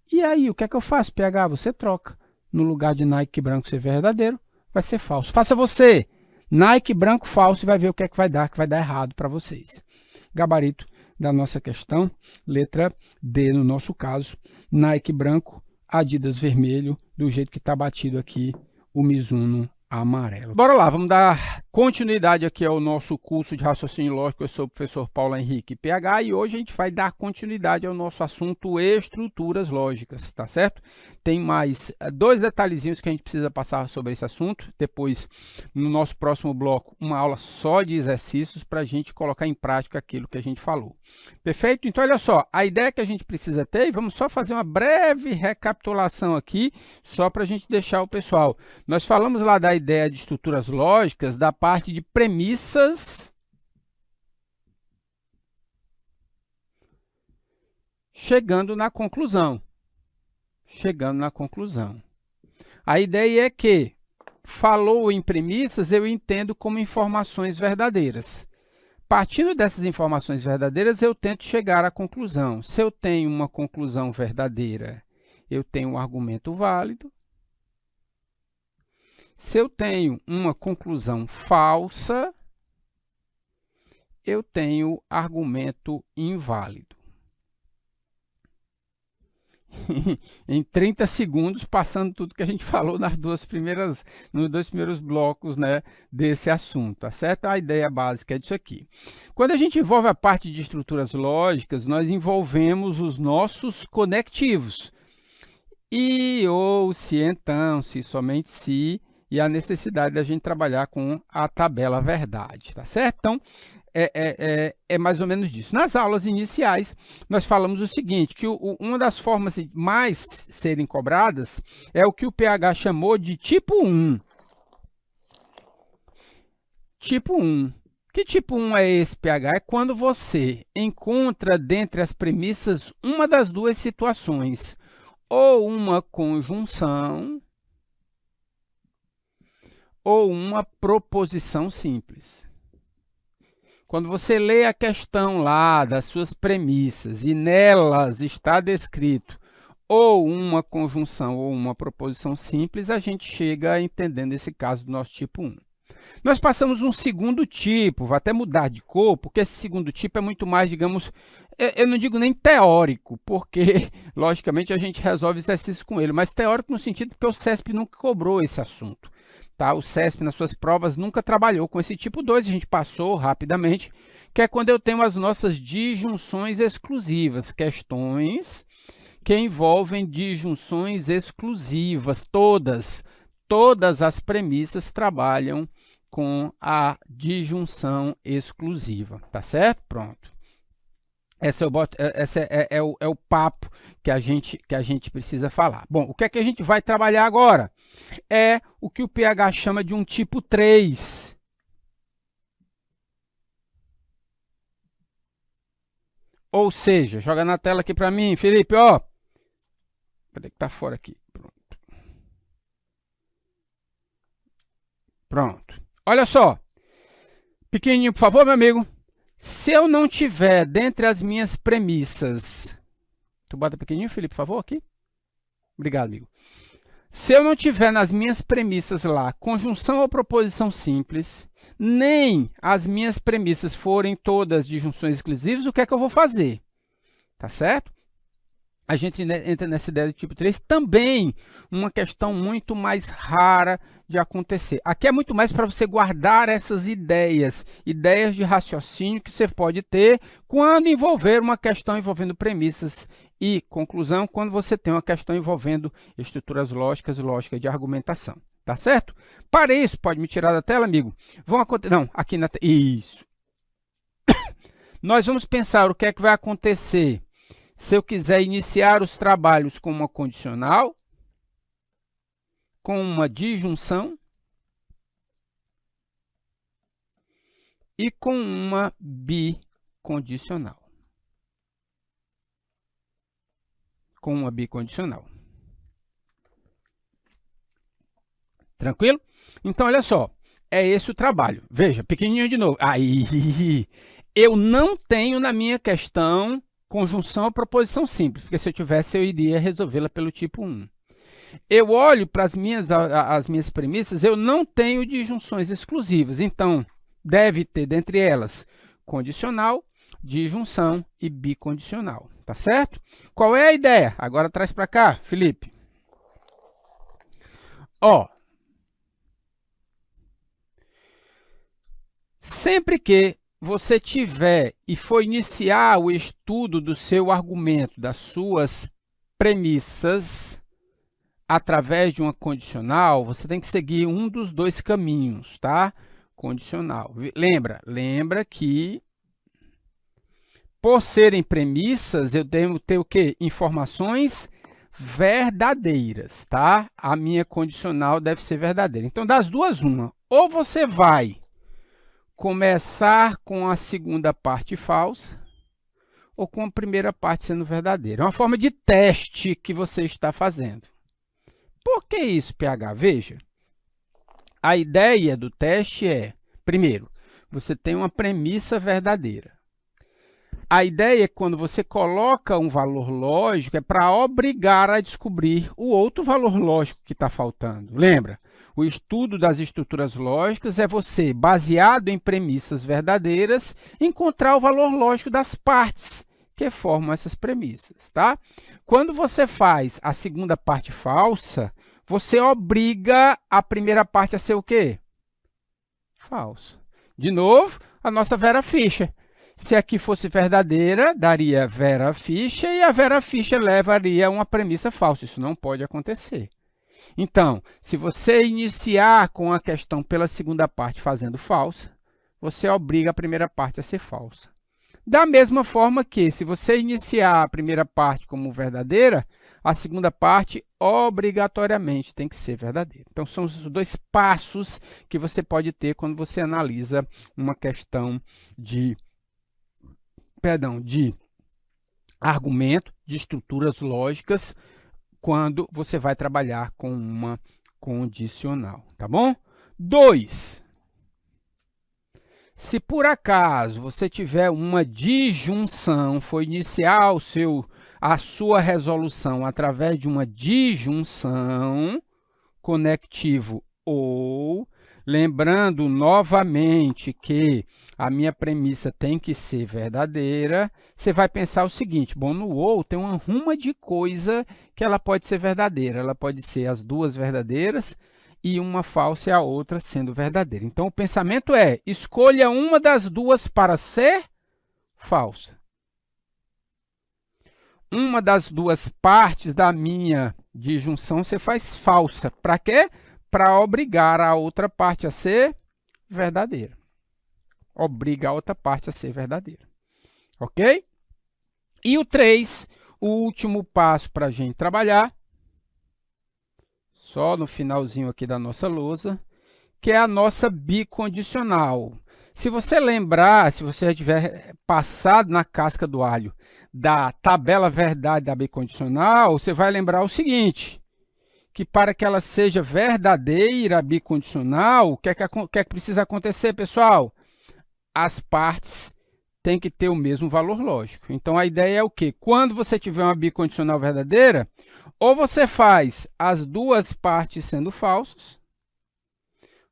E aí, o que é que eu faço, PH? Você troca. No lugar de Nike branco ser verdadeiro, vai ser falso. Faça você. Nike branco falso e vai ver o que é que vai dar errado para vocês. Gabarito da nossa questão, letra D no nosso caso, Nike branco, Adidas vermelho, do jeito que está batido aqui o Mizuno amarelo. Bora lá, vamos dar continuidade aqui ao nosso curso de raciocínio lógico. Eu sou o professor Paulo Henrique PH e hoje a gente vai dar continuidade ao nosso assunto estruturas lógicas, tá certo? Tem mais dois detalhezinhos que a gente precisa passar sobre esse assunto. Depois, no nosso próximo bloco, uma aula só de exercícios para a gente colocar em prática aquilo que a gente falou. Perfeito? Então, olha só, a ideia que a gente precisa ter, e vamos só fazer uma breve recapitulação aqui, só para a gente deixar o pessoal. Nós falamos lá da ideia de estruturas lógicas, da parte de premissas, chegando na conclusão. A ideia é que, falou em premissas, eu entendo como informações verdadeiras. Partindo dessas informações verdadeiras, eu tento chegar à conclusão. Se eu tenho uma conclusão verdadeira, eu tenho um argumento válido. Se eu tenho uma conclusão falsa, eu tenho argumento inválido. Em 30 segundos, passando tudo que a gente falou nos dois primeiros blocos, né, desse assunto, tá certo? A ideia básica é disso aqui. Quando a gente envolve a parte de estruturas lógicas, nós envolvemos os nossos conectivos. E, ou, se, então, se, somente se, e a necessidade da gente trabalhar com a tabela verdade, tá certo? Então, é mais ou menos disso. Nas aulas iniciais, nós falamos o seguinte, que uma das formas mais serem cobradas é o que o PH chamou de tipo 1. Tipo 1. Que tipo 1 é esse, PH? É quando você encontra dentre as premissas uma das duas situações, ou uma conjunção, ou uma proposição simples. Quando você lê a questão lá das suas premissas e nelas está descrito ou uma conjunção ou uma proposição simples, a gente chega entendendo esse caso do nosso tipo 1. Nós passamos um segundo tipo, vai até mudar de cor, porque esse segundo tipo é muito mais, digamos, eu não digo nem teórico, porque, logicamente, a gente resolve exercícios com ele, mas teórico no sentido porque o CESP nunca cobrou esse assunto. Tá? O CESP, nas suas provas, nunca trabalhou com esse tipo 2, a gente passou rapidamente, que é quando eu tenho as nossas disjunções exclusivas, questões que envolvem disjunções exclusivas, todas as premissas trabalham com a disjunção exclusiva, tá certo? Pronto. Esse é o papo que a gente precisa falar. Bom, o que é que a gente vai trabalhar agora? É o que o PH chama de um tipo 3. Ou seja, joga na tela aqui para mim, Felipe, ó. Peraí que tá fora aqui. Pronto. Olha só. Pequenininho, por favor, meu amigo. Se eu não tiver dentre as minhas premissas... Tu bota pequenininho, Felipe, por favor, aqui. Obrigado, amigo. Se eu não tiver nas minhas premissas lá conjunção ou proposição simples, nem as minhas premissas forem todas disjunções exclusivas, o que é que eu vou fazer? Tá certo? A gente entra nessa ideia do tipo 3, também uma questão muito mais rara de acontecer. Aqui é muito mais para você guardar essas ideias de raciocínio que você pode ter quando envolver uma questão envolvendo premissas e conclusão, quando você tem uma questão envolvendo estruturas lógicas e lógica de argumentação. Tá certo? Para isso, pode me tirar da tela, amigo? Não, aqui na tela. Isso. Nós vamos pensar o que é que vai acontecer se eu quiser iniciar os trabalhos com uma condicional, com uma disjunção e com uma bicondicional. Tranquilo? Então, olha só, é esse o trabalho. Veja, pequenininho de novo. Aí, eu não tenho na minha questão conjunção ou proposição simples, porque se eu tivesse, eu iria resolvê-la pelo tipo 1. Eu olho para as minhas premissas, eu não tenho disjunções exclusivas, então, deve ter, dentre elas, condicional, disjunção e bicondicional, tá certo? Qual é a ideia? Agora traz para cá, Felipe. Ó, Sempre que você tiver e for iniciar o estudo do seu argumento, das suas premissas, através de uma condicional, você tem que seguir um dos dois caminhos, tá? Condicional. Lembra que, por serem premissas, eu devo ter o quê? Informações verdadeiras, tá? A minha condicional deve ser verdadeira. Então, das duas, uma. Ou você vai começar com a segunda parte falsa, ou com a primeira parte sendo verdadeira. É uma forma de teste que você está fazendo. Por que isso, PH? Veja, a ideia do teste é, primeiro, você tem uma premissa verdadeira. A ideia é que quando você coloca um valor lógico, é para obrigar a descobrir o outro valor lógico que está faltando. Lembra? O estudo das estruturas lógicas é você, baseado em premissas verdadeiras, encontrar o valor lógico das partes que formam essas premissas, tá? Quando você faz a segunda parte falsa, você obriga a primeira parte a ser o quê? Falsa. De novo, a nossa Vera Fischer. Se aqui fosse verdadeira, daria Vera Fischer e a Vera Fischer levaria uma premissa falsa. Isso não pode acontecer. Então, se você iniciar com a questão pela segunda parte fazendo falsa, você obriga a primeira parte a ser falsa. Da mesma forma que, se você iniciar a primeira parte como verdadeira, a segunda parte obrigatoriamente tem que ser verdadeira. Então, são os dois passos que você pode ter quando você analisa uma questão de argumento, de estruturas lógicas, quando você vai trabalhar com uma condicional, tá bom? 2. Se por acaso você tiver uma disjunção, for iniciar a sua resolução através de uma disjunção, conectivo ou, lembrando novamente que a minha premissa tem que ser verdadeira, você vai pensar o seguinte, bom, no ou tem uma ruma de coisa que ela pode ser verdadeira, ela pode ser as duas verdadeiras, e uma falsa e a outra sendo verdadeira. Então, o pensamento é, escolha uma das duas para ser falsa. Uma das duas partes da minha disjunção você faz falsa. Para quê? Para obrigar a outra parte a ser verdadeira. Obriga a outra parte a ser verdadeira. Ok? E o 3, o último passo para a gente trabalhar, só no finalzinho aqui da nossa lousa, que é a nossa bicondicional. Se você lembrar, se você já tiver passado na casca do alho da tabela verdade da bicondicional, você vai lembrar o seguinte, que para que ela seja verdadeira, a bicondicional, o que é que precisa acontecer, pessoal? As partes têm que ter o mesmo valor lógico. Então, a ideia é o quê? Quando você tiver uma bicondicional verdadeira, ou você faz as duas partes sendo falsas,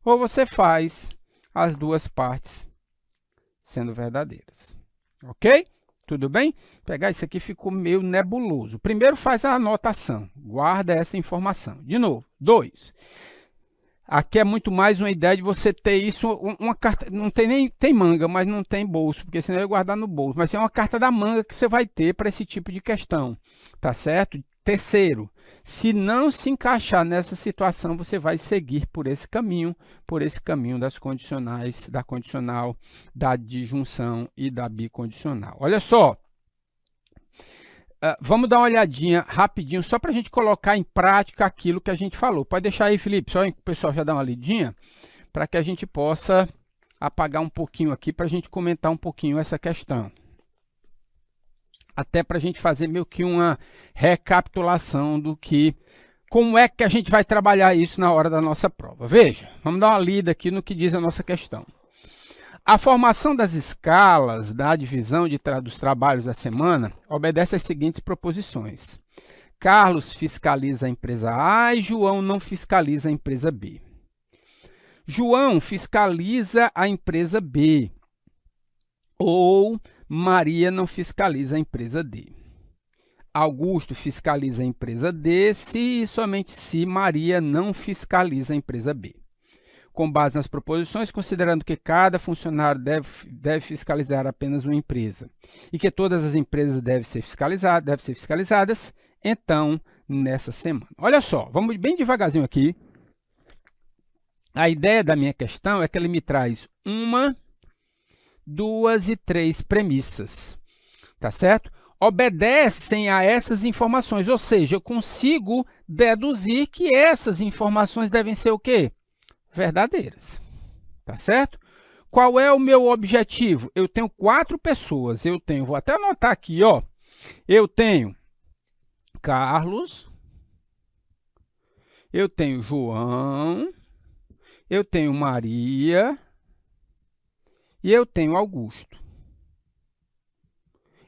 ou você faz as duas partes sendo verdadeiras. Ok? Tudo bem? Pegar isso aqui ficou meio nebuloso. Primeiro faz a anotação, guarda essa informação. De novo, 2. Aqui é muito mais uma ideia de você ter isso, uma carta, não tem manga, mas não tem bolso, porque senão eu ia guardar no bolso. Mas é uma carta da manga que você vai ter para esse tipo de questão, tá certo? Terceiro, se não se encaixar nessa situação, você vai seguir por esse caminho das condicionais, da condicional, da disjunção e da bicondicional. Olha só, vamos dar uma olhadinha rapidinho, só para a gente colocar em prática aquilo que a gente falou. Pode deixar aí, Felipe, só o pessoal já dá uma lidinha, para que a gente possa apagar um pouquinho aqui, para a gente comentar um pouquinho essa questão. Até para a gente fazer meio que uma recapitulação do que, como é que a gente vai trabalhar isso na hora da nossa prova. Veja, vamos dar uma lida aqui no que diz a nossa questão. A formação das escalas da divisão dos trabalhos da semana obedece às seguintes proposições. Carlos fiscaliza a empresa A e João não fiscaliza a empresa B. João fiscaliza a empresa B. Ou Maria não fiscaliza a empresa D. Augusto fiscaliza a empresa D se e somente se Maria não fiscaliza a empresa B. com base nas proposições, considerando que cada funcionário deve fiscalizar apenas uma empresa e que todas as empresas devem ser fiscalizadas, então, nessa semana. Olha só, vamos bem devagarzinho aqui. A ideia da minha questão é que ele me traz 1, 2 e 3 premissas, tá certo? Obedecem a essas informações, ou seja, eu consigo deduzir que essas informações devem ser o quê? Verdadeiras, tá certo? Qual é o meu objetivo? Eu tenho 4 pessoas, vou até anotar aqui, ó. Eu tenho Carlos, eu tenho João, eu tenho Maria e eu tenho Augusto.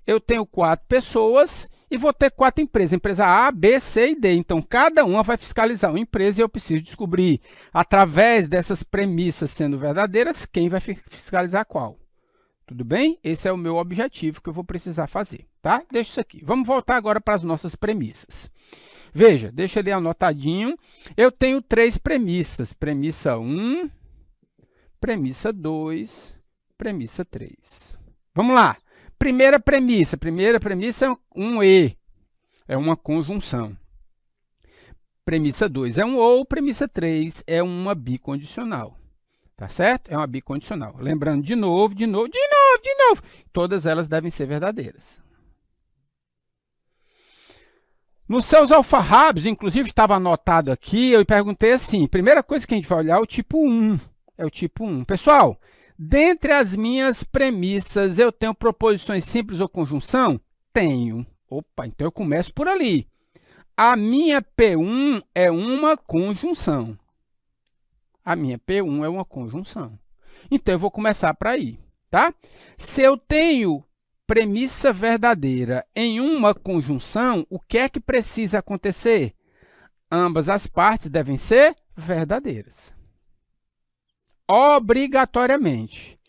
Eu tenho 4 pessoas e vou ter 4 empresas, empresa A, B, C e D. Então, cada uma vai fiscalizar uma empresa e eu preciso descobrir, através dessas premissas sendo verdadeiras, quem vai fiscalizar qual. Tudo bem? Esse é o meu objetivo que eu vou precisar fazer, tá? Deixa isso aqui. Vamos voltar agora para as nossas premissas. Veja, deixa ali anotadinho. Eu tenho 3 premissas. Premissa 1, premissa 2, premissa 3. Vamos lá. Primeira premissa é um e, é uma conjunção. Premissa 2 é um ou, premissa 3 é uma bicondicional. Tá certo? É uma bicondicional. Lembrando de novo, todas elas devem ser verdadeiras. Nos seus alfarrábios, inclusive estava anotado aqui, eu perguntei assim, primeira coisa que a gente vai olhar é o tipo 1. É o tipo 1. Pessoal, dentre as minhas premissas, eu tenho proposições simples ou conjunção? Tenho. Opa, então eu começo por ali. A minha P1 é uma conjunção. A minha P1 é uma conjunção. Então, eu vou começar para aí, tá? Se eu tenho premissa verdadeira em uma conjunção, o que é que precisa acontecer? Ambas as partes devem ser verdadeiras. Obrigatoriamente.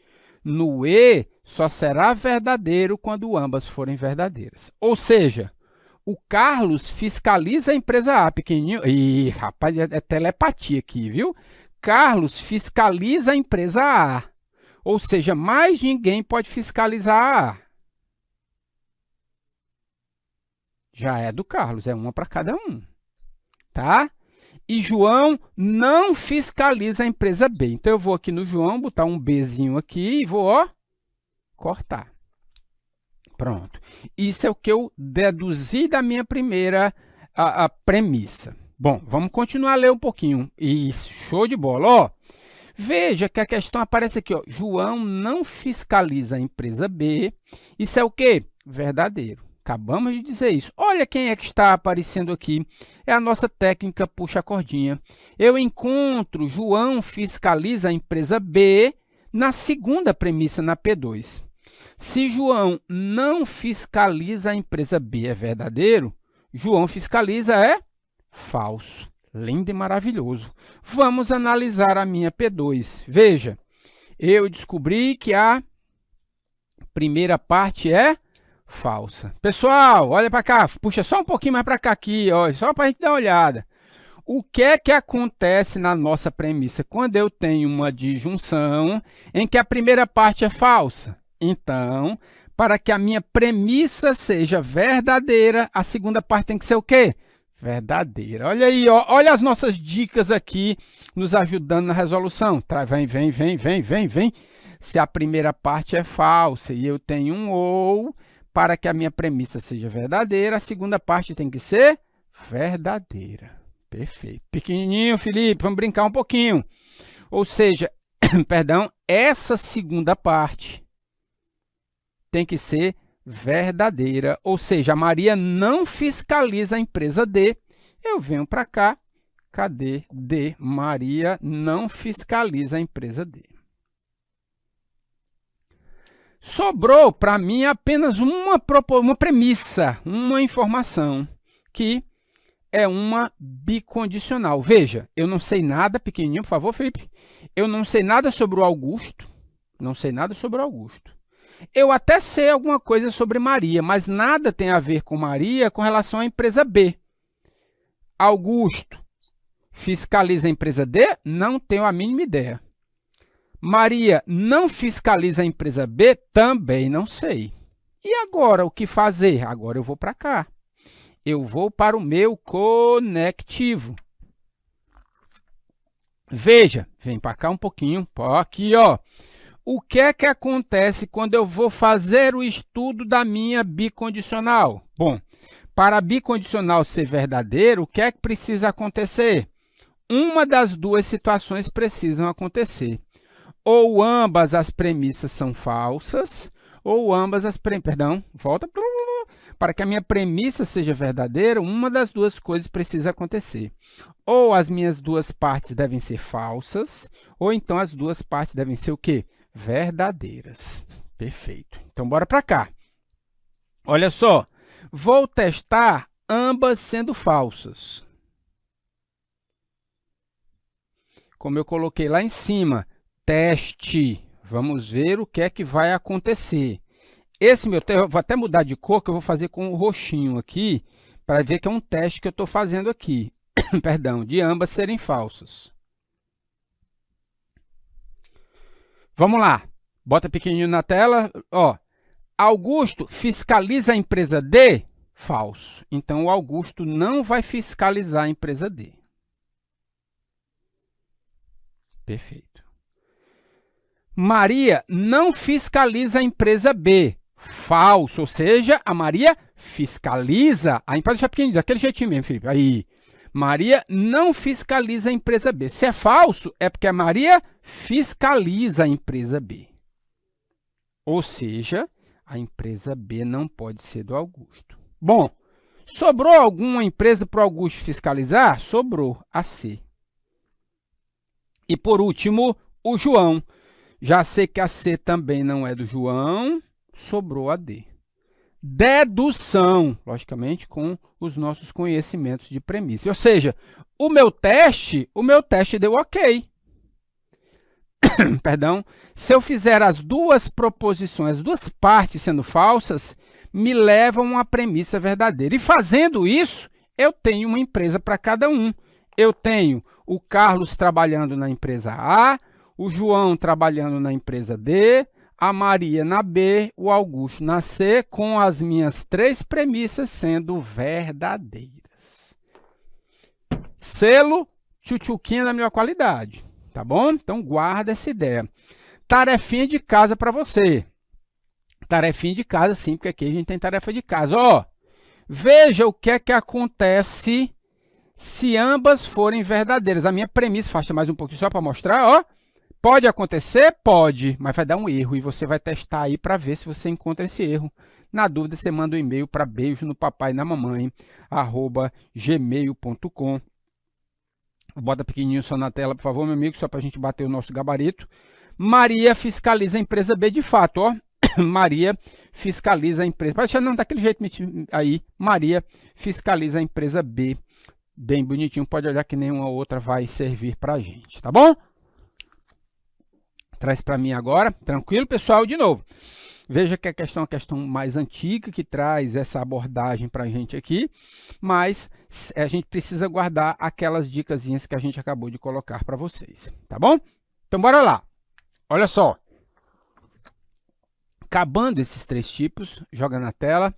No E, só será verdadeiro quando ambas forem verdadeiras. Ou seja, o Carlos fiscaliza a empresa A, pequenininho. Ih, rapaz, é telepatia aqui, viu? Carlos fiscaliza a empresa A. Ou seja, mais ninguém pode fiscalizar a A. Já é do Carlos, é uma para cada um. Tá? E João não fiscaliza a empresa B. Então, eu vou aqui no João, botar um Bzinho aqui e vou, ó, cortar. Pronto. Isso é o que eu deduzi da minha primeira premissa. Bom, vamos continuar a ler um pouquinho. Isso, show de bola. Ó, veja que a questão aparece aqui, ó. João não fiscaliza a empresa B. Isso é o quê? Verdadeiro. Acabamos de dizer isso. Olha quem é que está aparecendo aqui. É a nossa técnica puxa a cordinha. Eu encontro João fiscaliza a empresa B na segunda premissa, na P2. Se João não fiscaliza a empresa B é verdadeiro, João fiscaliza é falso. Lindo e maravilhoso. Vamos analisar a minha P2. Veja, eu descobri que a primeira parte é falsa. Pessoal, olha para cá, puxa só um pouquinho mais para cá aqui, ó, só para a gente dar uma olhada. O que é que acontece na nossa premissa quando eu tenho uma disjunção em que a primeira parte é falsa? Então, para que a minha premissa seja verdadeira, a segunda parte tem que ser o quê? Verdadeira. Olha aí, ó, olha as nossas dicas aqui nos ajudando na resolução. Vem. Se a primeira parte é falsa e eu tenho um ou, para que a minha premissa seja verdadeira, a segunda parte tem que ser verdadeira. Perfeito. Pequenininho, Felipe, vamos brincar um pouquinho. Ou seja, perdão, essa segunda parte tem que ser verdadeira. Ou seja, a Maria não fiscaliza a empresa D. Eu venho para cá. Cadê D? Maria não fiscaliza a empresa D. Sobrou para mim apenas uma premissa, uma informação, que é uma bicondicional. Veja, eu não sei nada, pequenininho, por favor, Felipe. Eu não sei nada sobre o Augusto. Eu até sei alguma coisa sobre Maria, mas nada tem a ver com Maria com relação à empresa B. Augusto fiscaliza a empresa D? Não tenho a mínima ideia. Maria não fiscaliza a empresa B? Também não sei. E agora, o que fazer? Agora eu vou para cá. Eu vou para o meu conectivo. Veja, vem para cá um pouquinho. Aqui, ó. O que é que acontece quando eu vou fazer o estudo da minha bicondicional? Bom, para a bicondicional ser verdadeiro, o que é que precisa acontecer? Uma das duas situações precisam acontecer. Ou ambas as premissas são falsas, ou ambas as premissas... volta. Para que a minha premissa seja verdadeira, uma das duas coisas precisa acontecer. Ou as minhas duas partes devem ser falsas, ou então as duas partes devem ser o quê? Verdadeiras. Perfeito. Então, bora para cá. Olha só, vou testar ambas sendo falsas. Como eu coloquei lá em cima, teste. Vamos ver o que é que vai acontecer. Esse meu teste, eu vou até mudar de cor, que eu vou fazer com o roxinho aqui, para ver que é um teste que eu estou fazendo aqui. Perdão, de ambas serem falsas. Vamos lá. Bota pequenininho na tela. Ó, Augusto fiscaliza a empresa D? Falso. Então, o Augusto não vai fiscalizar a empresa D. Perfeito. Maria não fiscaliza a empresa B. Falso, ou seja, a Maria fiscaliza a empresa. Deixa pequenininho, daquele jeitinho mesmo, Felipe. Aí. Maria não fiscaliza a empresa B. Se é falso, é porque a Maria fiscaliza a empresa B. Ou seja, a empresa B não pode ser do Augusto. Bom, sobrou alguma empresa para o Augusto fiscalizar? Sobrou a C. E, por último, o João. Já sei que a C também não é do João, sobrou a D. Dedução, logicamente, com os nossos conhecimentos de premissa. Ou seja, o meu teste deu ok. Perdão. Se eu fizer as duas proposições, as duas partes sendo falsas, me levam a premissa verdadeira. E fazendo isso, eu tenho uma empresa para cada um. Eu tenho o Carlos trabalhando na empresa A, o João trabalhando na empresa D, a Maria na B, o Augusto na C, com as minhas três premissas sendo verdadeiras. Selo, tchutchuquinha da melhor qualidade, tá bom? Então, guarda essa ideia. Tarefinha de casa para você. Tarefinha de casa, sim, porque aqui a gente tem tarefa de casa. Ó, veja o que é que acontece se ambas forem verdadeiras. A minha premissa, faça mais um pouquinho só para mostrar, ó. Pode acontecer? Pode, mas vai dar um erro e você vai testar aí para ver se você encontra esse erro. Na dúvida, você manda um e-mail para beijonopapaiNaMamãe@gmail.com. Bota pequenininho só na tela, por favor, meu amigo, só para a gente bater o nosso gabarito. Maria fiscaliza a empresa B de fato, ó. Maria fiscaliza a empresa. Pode deixar não daquele jeito aí. Maria fiscaliza a empresa B. Bem bonitinho, pode olhar que nenhuma outra vai servir para a gente, tá bom? Traz para mim agora. Tranquilo, pessoal? De novo. Veja que a questão é uma questão mais antiga, que traz essa abordagem para a gente aqui, mas a gente precisa guardar aquelas dicasinhas que a gente acabou de colocar para vocês, tá bom? Então, bora lá. Olha só. Acabando esses três tipos, joga na tela,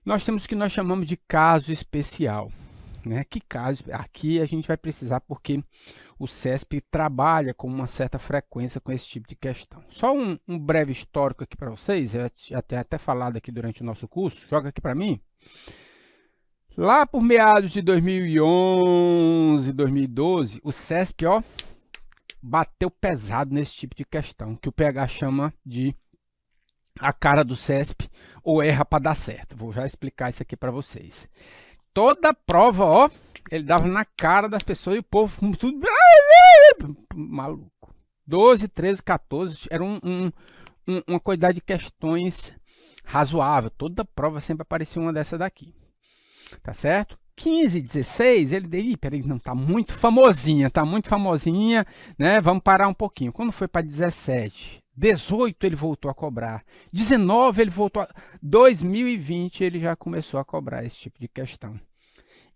nós temos o que nós chamamos de caso especial. Né? Que caso? Aqui a gente vai precisar porque o CESP trabalha com uma certa frequência com esse tipo de questão. Só um breve histórico aqui para vocês, eu já tenho até falado aqui durante o nosso curso, joga aqui para mim. Lá por meados de 2011, 2012, o CESP ó, bateu pesado nesse tipo de questão, que o PH chama de a cara do CESP ou erra para dar certo. Vou já explicar isso aqui para vocês. Toda prova, ó, ele dava na cara das pessoas e o povo tudo maluco. 12, 13, 14, era uma quantidade de questões razoável. Toda prova sempre aparecia uma dessa daqui. Tá certo? 15, 16, ele deu, peraí, não, tá muito famosinha, né? Vamos parar um pouquinho. Quando foi para 17, 18 ele voltou a cobrar, 19 ele voltou a... 2020 ele já começou a cobrar esse tipo de questão.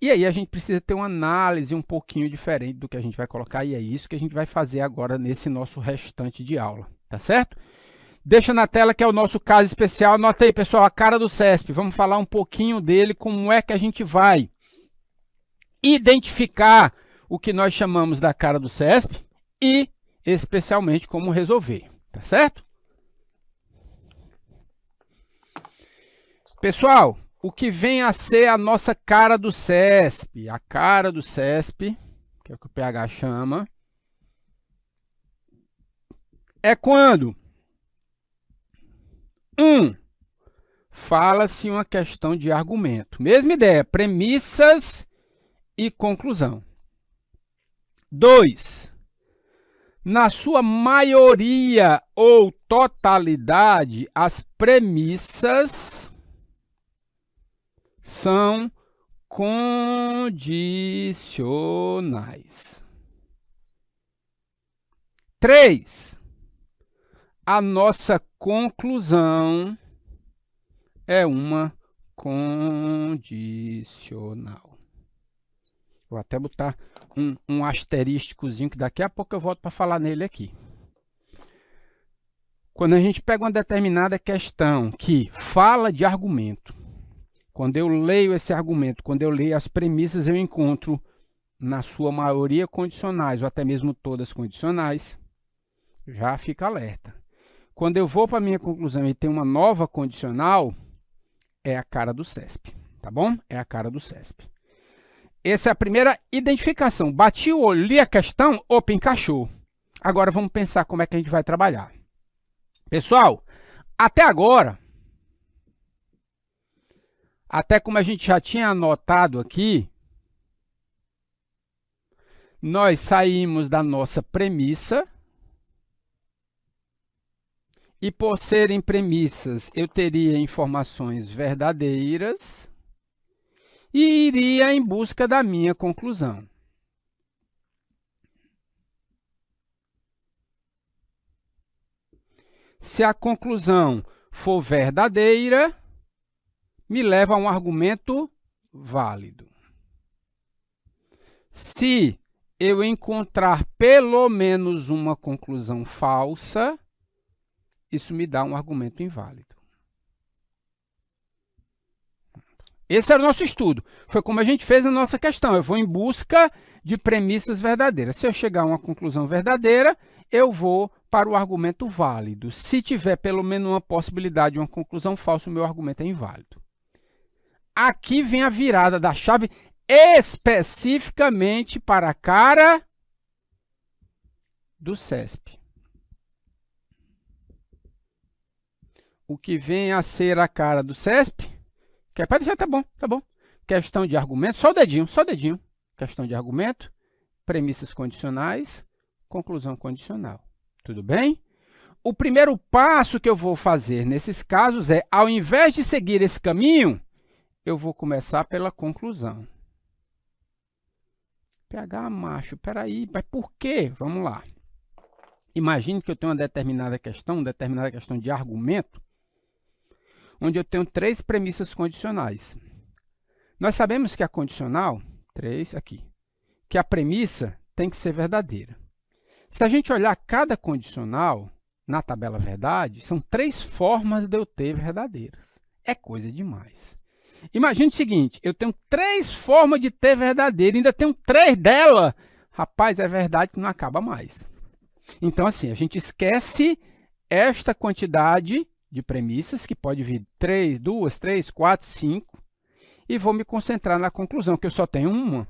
E aí a gente precisa ter uma análise um pouquinho diferente do que a gente vai colocar, e é isso que a gente vai fazer agora nesse nosso restante de aula, tá certo? Deixa na tela que é o nosso caso especial. Anota aí, pessoal, a cara do CESP. Vamos falar um pouquinho dele, como é que a gente vai identificar o que nós chamamos da cara do CESP e, especialmente, como resolver, tá certo? Pessoal, o que vem a ser a nossa cara do CESP? A cara do CESP, que é o que o PH chama, é quando fala-se uma questão de argumento. Mesma ideia, premissas e conclusão. 2. Na sua maioria ou totalidade, as premissas são condicionais. 3. A nossa conclusão é uma condicional. Vou até botar um asterísticozinho, que daqui a pouco eu volto para falar nele aqui. Quando a gente pega uma determinada questão que fala de argumento, quando eu leio esse argumento, quando eu leio as premissas, eu encontro, na sua maioria, condicionais, ou até mesmo todas condicionais, já fica alerta. Quando eu vou para a minha conclusão e tem uma nova condicional, é a cara do CESP, tá bom? É a cara do CESP. Essa é a primeira identificação. Bati o olho, li a questão, opa, encaixou. Agora vamos pensar como é que a gente vai trabalhar. Pessoal, até agora, até como a gente já tinha anotado aqui, nós saímos da nossa premissa, e por serem premissas, eu teria informações verdadeiras e iria em busca da minha conclusão. Se a conclusão for verdadeira, me leva a um argumento válido. Se eu encontrar pelo menos uma conclusão falsa, isso me dá um argumento inválido. Esse era o nosso estudo. Foi como a gente fez a nossa questão. Eu vou em busca de premissas verdadeiras. Se eu chegar a uma conclusão verdadeira, eu vou para o argumento válido. Se tiver pelo menos uma possibilidade de uma conclusão falsa, o meu argumento é inválido. Aqui vem a virada da chave especificamente para a cara do CESP. O que vem a ser a cara do CESP, que é para deixar, tá bom, tá bom. Questão de argumento, só o dedinho, só o dedinho. Questão de argumento, premissas condicionais, conclusão condicional. Tudo bem? O primeiro passo que eu vou fazer nesses casos é, ao invés de seguir esse caminho, eu vou começar pela conclusão. PH macho, peraí, mas por quê? Vamos lá. Imagine que eu tenho uma determinada questão de argumento, onde eu tenho 3 premissas condicionais. Nós sabemos que a condicional, 3 aqui, que a premissa tem que ser verdadeira. Se a gente olhar cada condicional na tabela verdade, são 3 formas de eu ter verdadeiras. É coisa demais. Imagine o seguinte, eu tenho 3 formas de ter verdadeira, ainda tenho 3 delas. Rapaz, é verdade que não acaba mais. Então, assim, a gente esquece esta quantidade de premissas, que pode vir 3, 2, 3, 4, 5, e vou me concentrar na conclusão, que eu só tenho uma.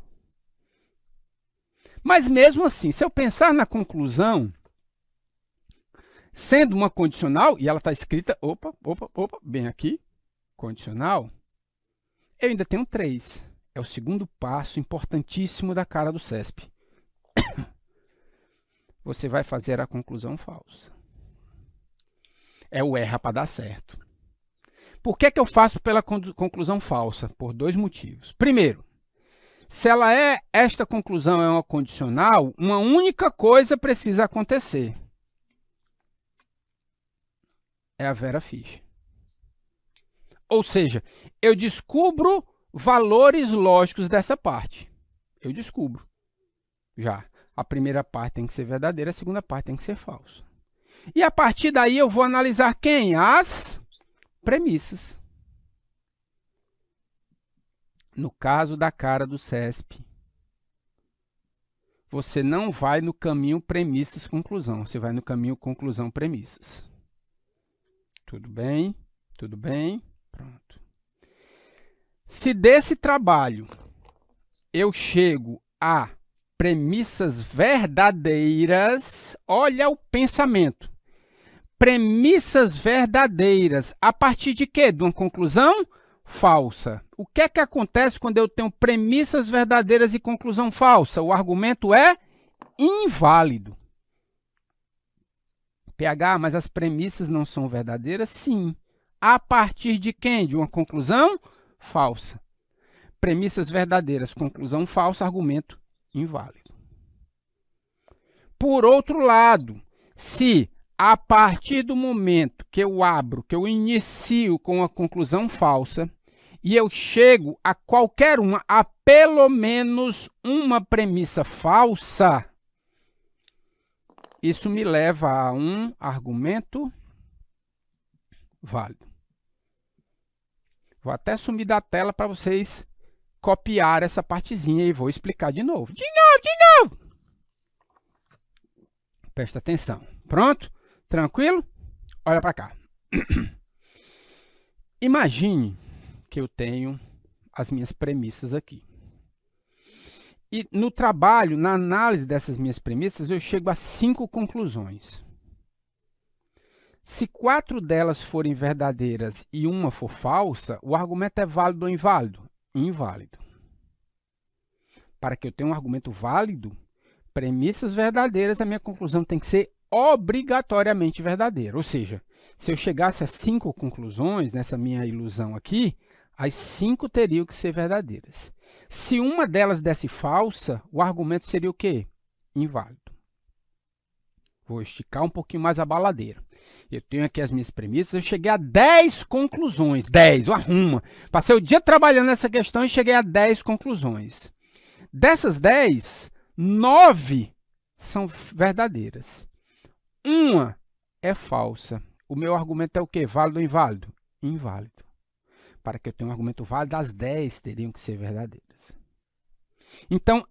Mas mesmo assim, se eu pensar na conclusão, sendo uma condicional, e ela está escrita, bem aqui, condicional, eu ainda tenho 3. É o segundo passo importantíssimo da cara do CESP. Você vai fazer a conclusão falsa. É o erra para dar certo. Por que eu faço pela conclusão falsa? Por 2 motivos. Primeiro, se esta conclusão é uma condicional, uma única coisa precisa acontecer. É a Vera Fischer. Ou seja, eu descubro valores lógicos dessa parte. Eu descubro. Já. A primeira parte tem que ser verdadeira, a segunda parte tem que ser falsa. E a partir daí eu vou analisar quem? As premissas. No caso da cara do CESP, você não vai no caminho premissas, conclusão. Você vai no caminho conclusão, premissas. Tudo bem? Tudo bem? Pronto. Se desse trabalho eu chego a premissas verdadeiras, olha o pensamento. Premissas verdadeiras. A partir de quê? De uma conclusão falsa. O que é que acontece quando eu tenho premissas verdadeiras e conclusão falsa? O argumento é inválido. PH, mas as premissas não são verdadeiras? Sim. A partir de quem? De uma conclusão falsa. Premissas verdadeiras, conclusão falsa, argumento inválido. Por outro lado, se a partir do momento que eu abro, que eu inicio com a conclusão falsa, e eu chego a qualquer uma, a pelo menos uma premissa falsa, isso me leva a um argumento válido. Vou até sumir da tela para vocês copiar essa partezinha e vou explicar de novo. De novo! Presta atenção. Pronto? Tranquilo? Olha para cá. Imagine que eu tenho as minhas premissas aqui. E no trabalho, na análise dessas minhas premissas, eu chego a 5 conclusões. Se 4 delas forem verdadeiras e uma for falsa, o argumento é válido ou inválido? Inválido. Para que eu tenha um argumento válido, premissas verdadeiras, a minha conclusão tem que ser obrigatoriamente verdadeira. Ou seja, se eu chegasse a 5 conclusões nessa minha ilusão aqui, as 5 teriam que ser verdadeiras. Se uma delas desse falsa, o argumento seria o quê? Inválido. Vou esticar um pouquinho mais a baladeira. Eu tenho aqui as minhas premissas, eu cheguei a 10 conclusões. 10, arruma. Passei o dia trabalhando nessa questão e cheguei a 10 conclusões. Dessas 10, 9 são verdadeiras. Uma é falsa. O meu argumento é o quê? Válido ou inválido? Inválido. Para que eu tenha um argumento válido, as 10 teriam que ser verdadeiras. Então,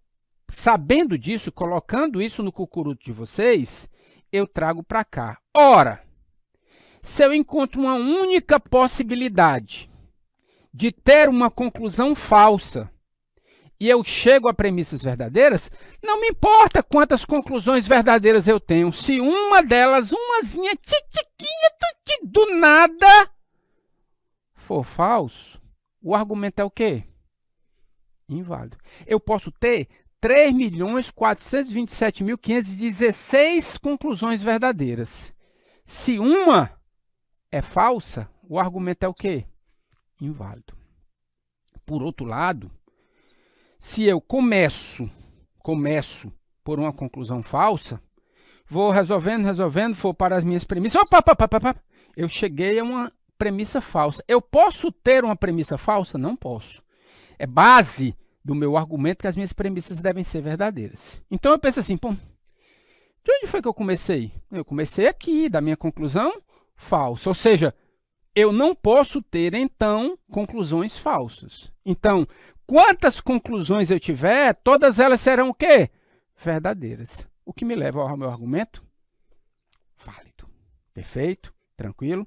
sabendo disso, colocando isso no cucuruto de vocês, eu trago para cá. Ora, se eu encontro uma única possibilidade de ter uma conclusão falsa e eu chego a premissas verdadeiras, não me importa quantas conclusões verdadeiras eu tenho. Se uma delas, umazinha, tiquiquinha, do nada, for falso, o argumento é o quê? Inválido. Eu posso ter 3.427.516 conclusões verdadeiras. Se uma é falsa, o argumento é o quê? Inválido. Por outro lado, se eu começo por uma conclusão falsa, vou resolvendo, for para as minhas premissas. Eu cheguei a uma premissa falsa. Eu posso ter uma premissa falsa? Não posso. É base do meu argumento que as minhas premissas devem ser verdadeiras. Então eu penso assim, pô, de onde foi que eu comecei? Eu comecei aqui, da minha conclusão falsa. Ou seja, eu não posso ter, então, conclusões falsas. Então, quantas conclusões eu tiver, todas elas serão o quê? Verdadeiras. O que me leva ao meu argumento? Válido. Perfeito? Tranquilo?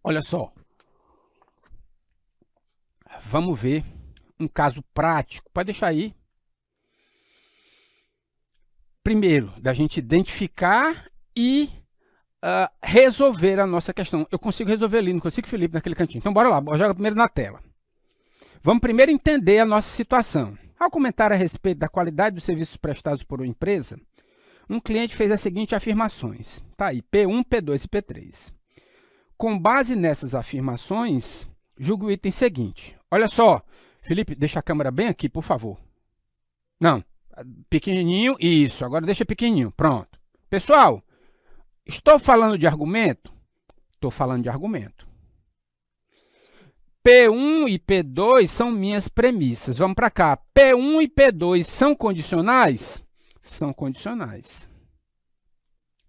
Olha só. Vamos ver um caso prático. Pode deixar aí. Primeiro, da gente identificar e resolver a nossa questão. Eu consigo resolver ali, não consigo, Felipe, naquele cantinho. Então, bora lá. Joga primeiro na tela. Vamos primeiro entender a nossa situação. Ao comentar a respeito da qualidade dos serviços prestados por uma empresa, um cliente fez as seguintes afirmações. Tá aí, P1, P2 e P3. Com base nessas afirmações, julgo o item seguinte. Olha só, Felipe, deixa a câmera bem aqui, por favor. Não, pequenininho, isso, agora deixa pequenininho, pronto. Pessoal, estou falando de argumento? Estou falando de argumento. P1 e P2 são minhas premissas. Vamos para cá. P1 e P2 são condicionais? São condicionais.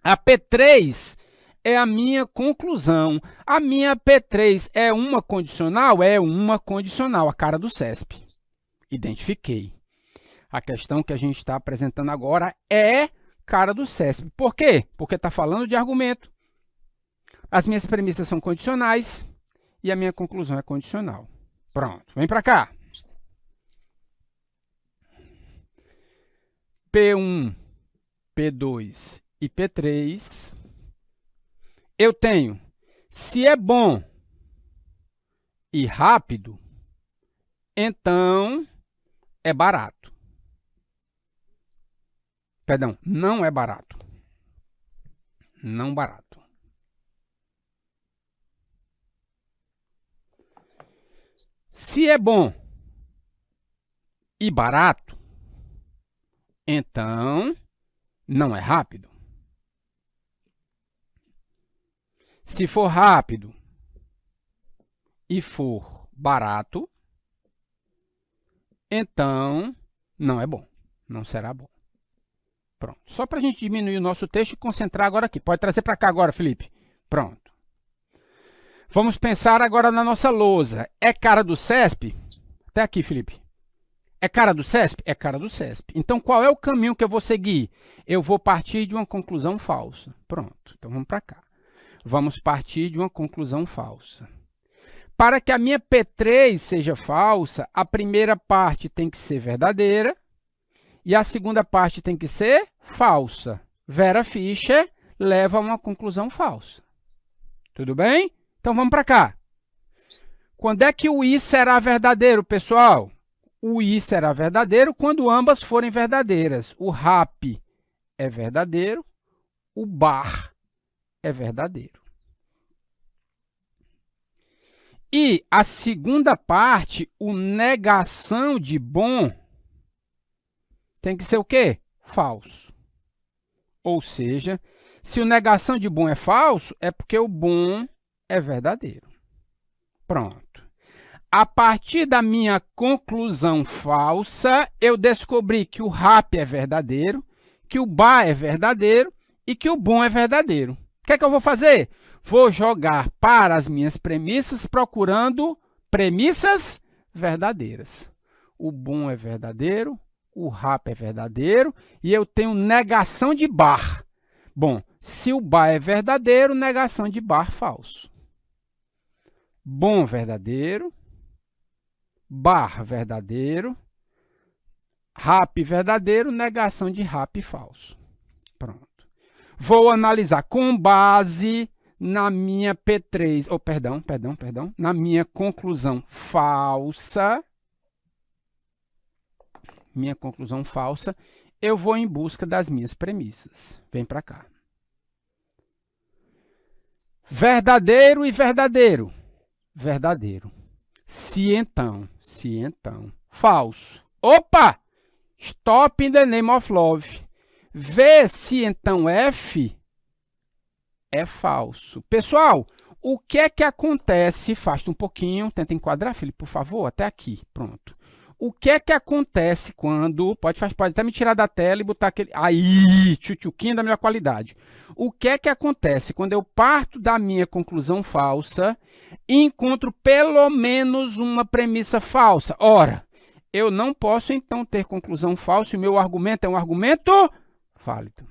A P3 é a minha conclusão. A minha P3 é uma condicional? É uma condicional, a cara do CESP. Identifiquei. A questão que a gente está apresentando agora é cara do CESP. Por quê? Porque está falando de argumento. As minhas premissas são condicionais e a minha conclusão é condicional. Pronto, vem para cá. P1, P2 e P3. Eu tenho, se é bom e rápido, então é barato. Perdão, não é barato. Não barato. Se é bom e barato, então não é rápido. Se for rápido e for barato, então não é bom, não será bom. Pronto. Só para a gente diminuir o nosso texto e concentrar agora aqui. Pode trazer para cá agora, Felipe. Pronto. Vamos pensar agora na nossa lousa. É cara do CESP? Até aqui, Felipe. É cara do CESP? É cara do CESP. Então, qual é o caminho que eu vou seguir? Eu vou partir de uma conclusão falsa. Pronto. Então, vamos para cá. Vamos partir de uma conclusão falsa. Para que a minha P3 seja falsa, a primeira parte tem que ser verdadeira e a segunda parte tem que ser falsa. Vera Fischer leva a uma conclusão falsa. Tudo bem? Então, vamos para cá. Quando é que o I será verdadeiro, pessoal? O I será verdadeiro quando ambas forem verdadeiras. O RAP é verdadeiro, o BAR é verdadeiro. E a segunda parte, o negação de bom, tem que ser o quê? Falso. Ou seja, se o negação de bom é falso, é porque o bom é verdadeiro. Pronto. A partir da minha conclusão falsa, eu descobri que o RAP é verdadeiro, que o BAR é verdadeiro e que o bom é verdadeiro. O que é que eu vou fazer? Vou jogar para as minhas premissas, procurando premissas verdadeiras. O bom é verdadeiro, o RAP é verdadeiro e eu tenho negação de BAR. Bom, se o BAR é verdadeiro, negação de BAR falso. Bom verdadeiro, BAR verdadeiro, RAP verdadeiro, negação de RAP falso. Pronto. Vou analisar com base na minha P3, na minha conclusão falsa. Minha conclusão falsa, eu vou em busca das minhas premissas. Vem para cá. Verdadeiro e verdadeiro. Verdadeiro. Se então, falso. Opa! Stop in the name of love. V, se então F, é falso. Pessoal, o que é que acontece? Afasta um pouquinho, tenta enquadrar, Felipe, por favor, até aqui, pronto. O que é que acontece quando... Pode até me tirar da tela e botar aquele... Aí, tchutchuquinho da melhor qualidade. O que é que acontece quando eu parto da minha conclusão falsa e encontro pelo menos uma premissa falsa? Ora, eu não posso, então, ter conclusão falsa e o meu argumento é um argumento válido.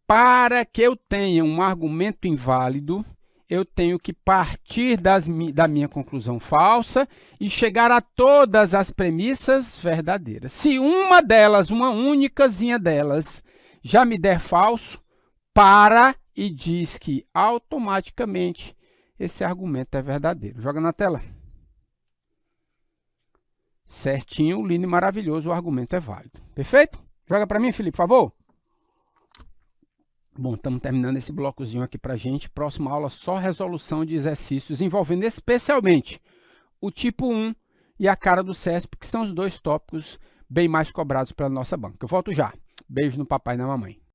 Para que eu tenha um argumento inválido, eu tenho que partir da minha conclusão falsa e chegar a todas as premissas verdadeiras. Se uma delas, uma únicazinha delas, já me der falso, para e diz que automaticamente esse argumento é verdadeiro. Joga na tela. Certinho, lindo e maravilhoso, o argumento é válido. Perfeito? Joga para mim, Felipe, por favor. Bom, estamos terminando esse blocozinho aqui para a gente. Próxima aula, só resolução de exercícios envolvendo especialmente o tipo 1 e a cara do CESP, que são os dois tópicos bem mais cobrados pela nossa banca. Eu volto já. Beijo no papai e na mamãe.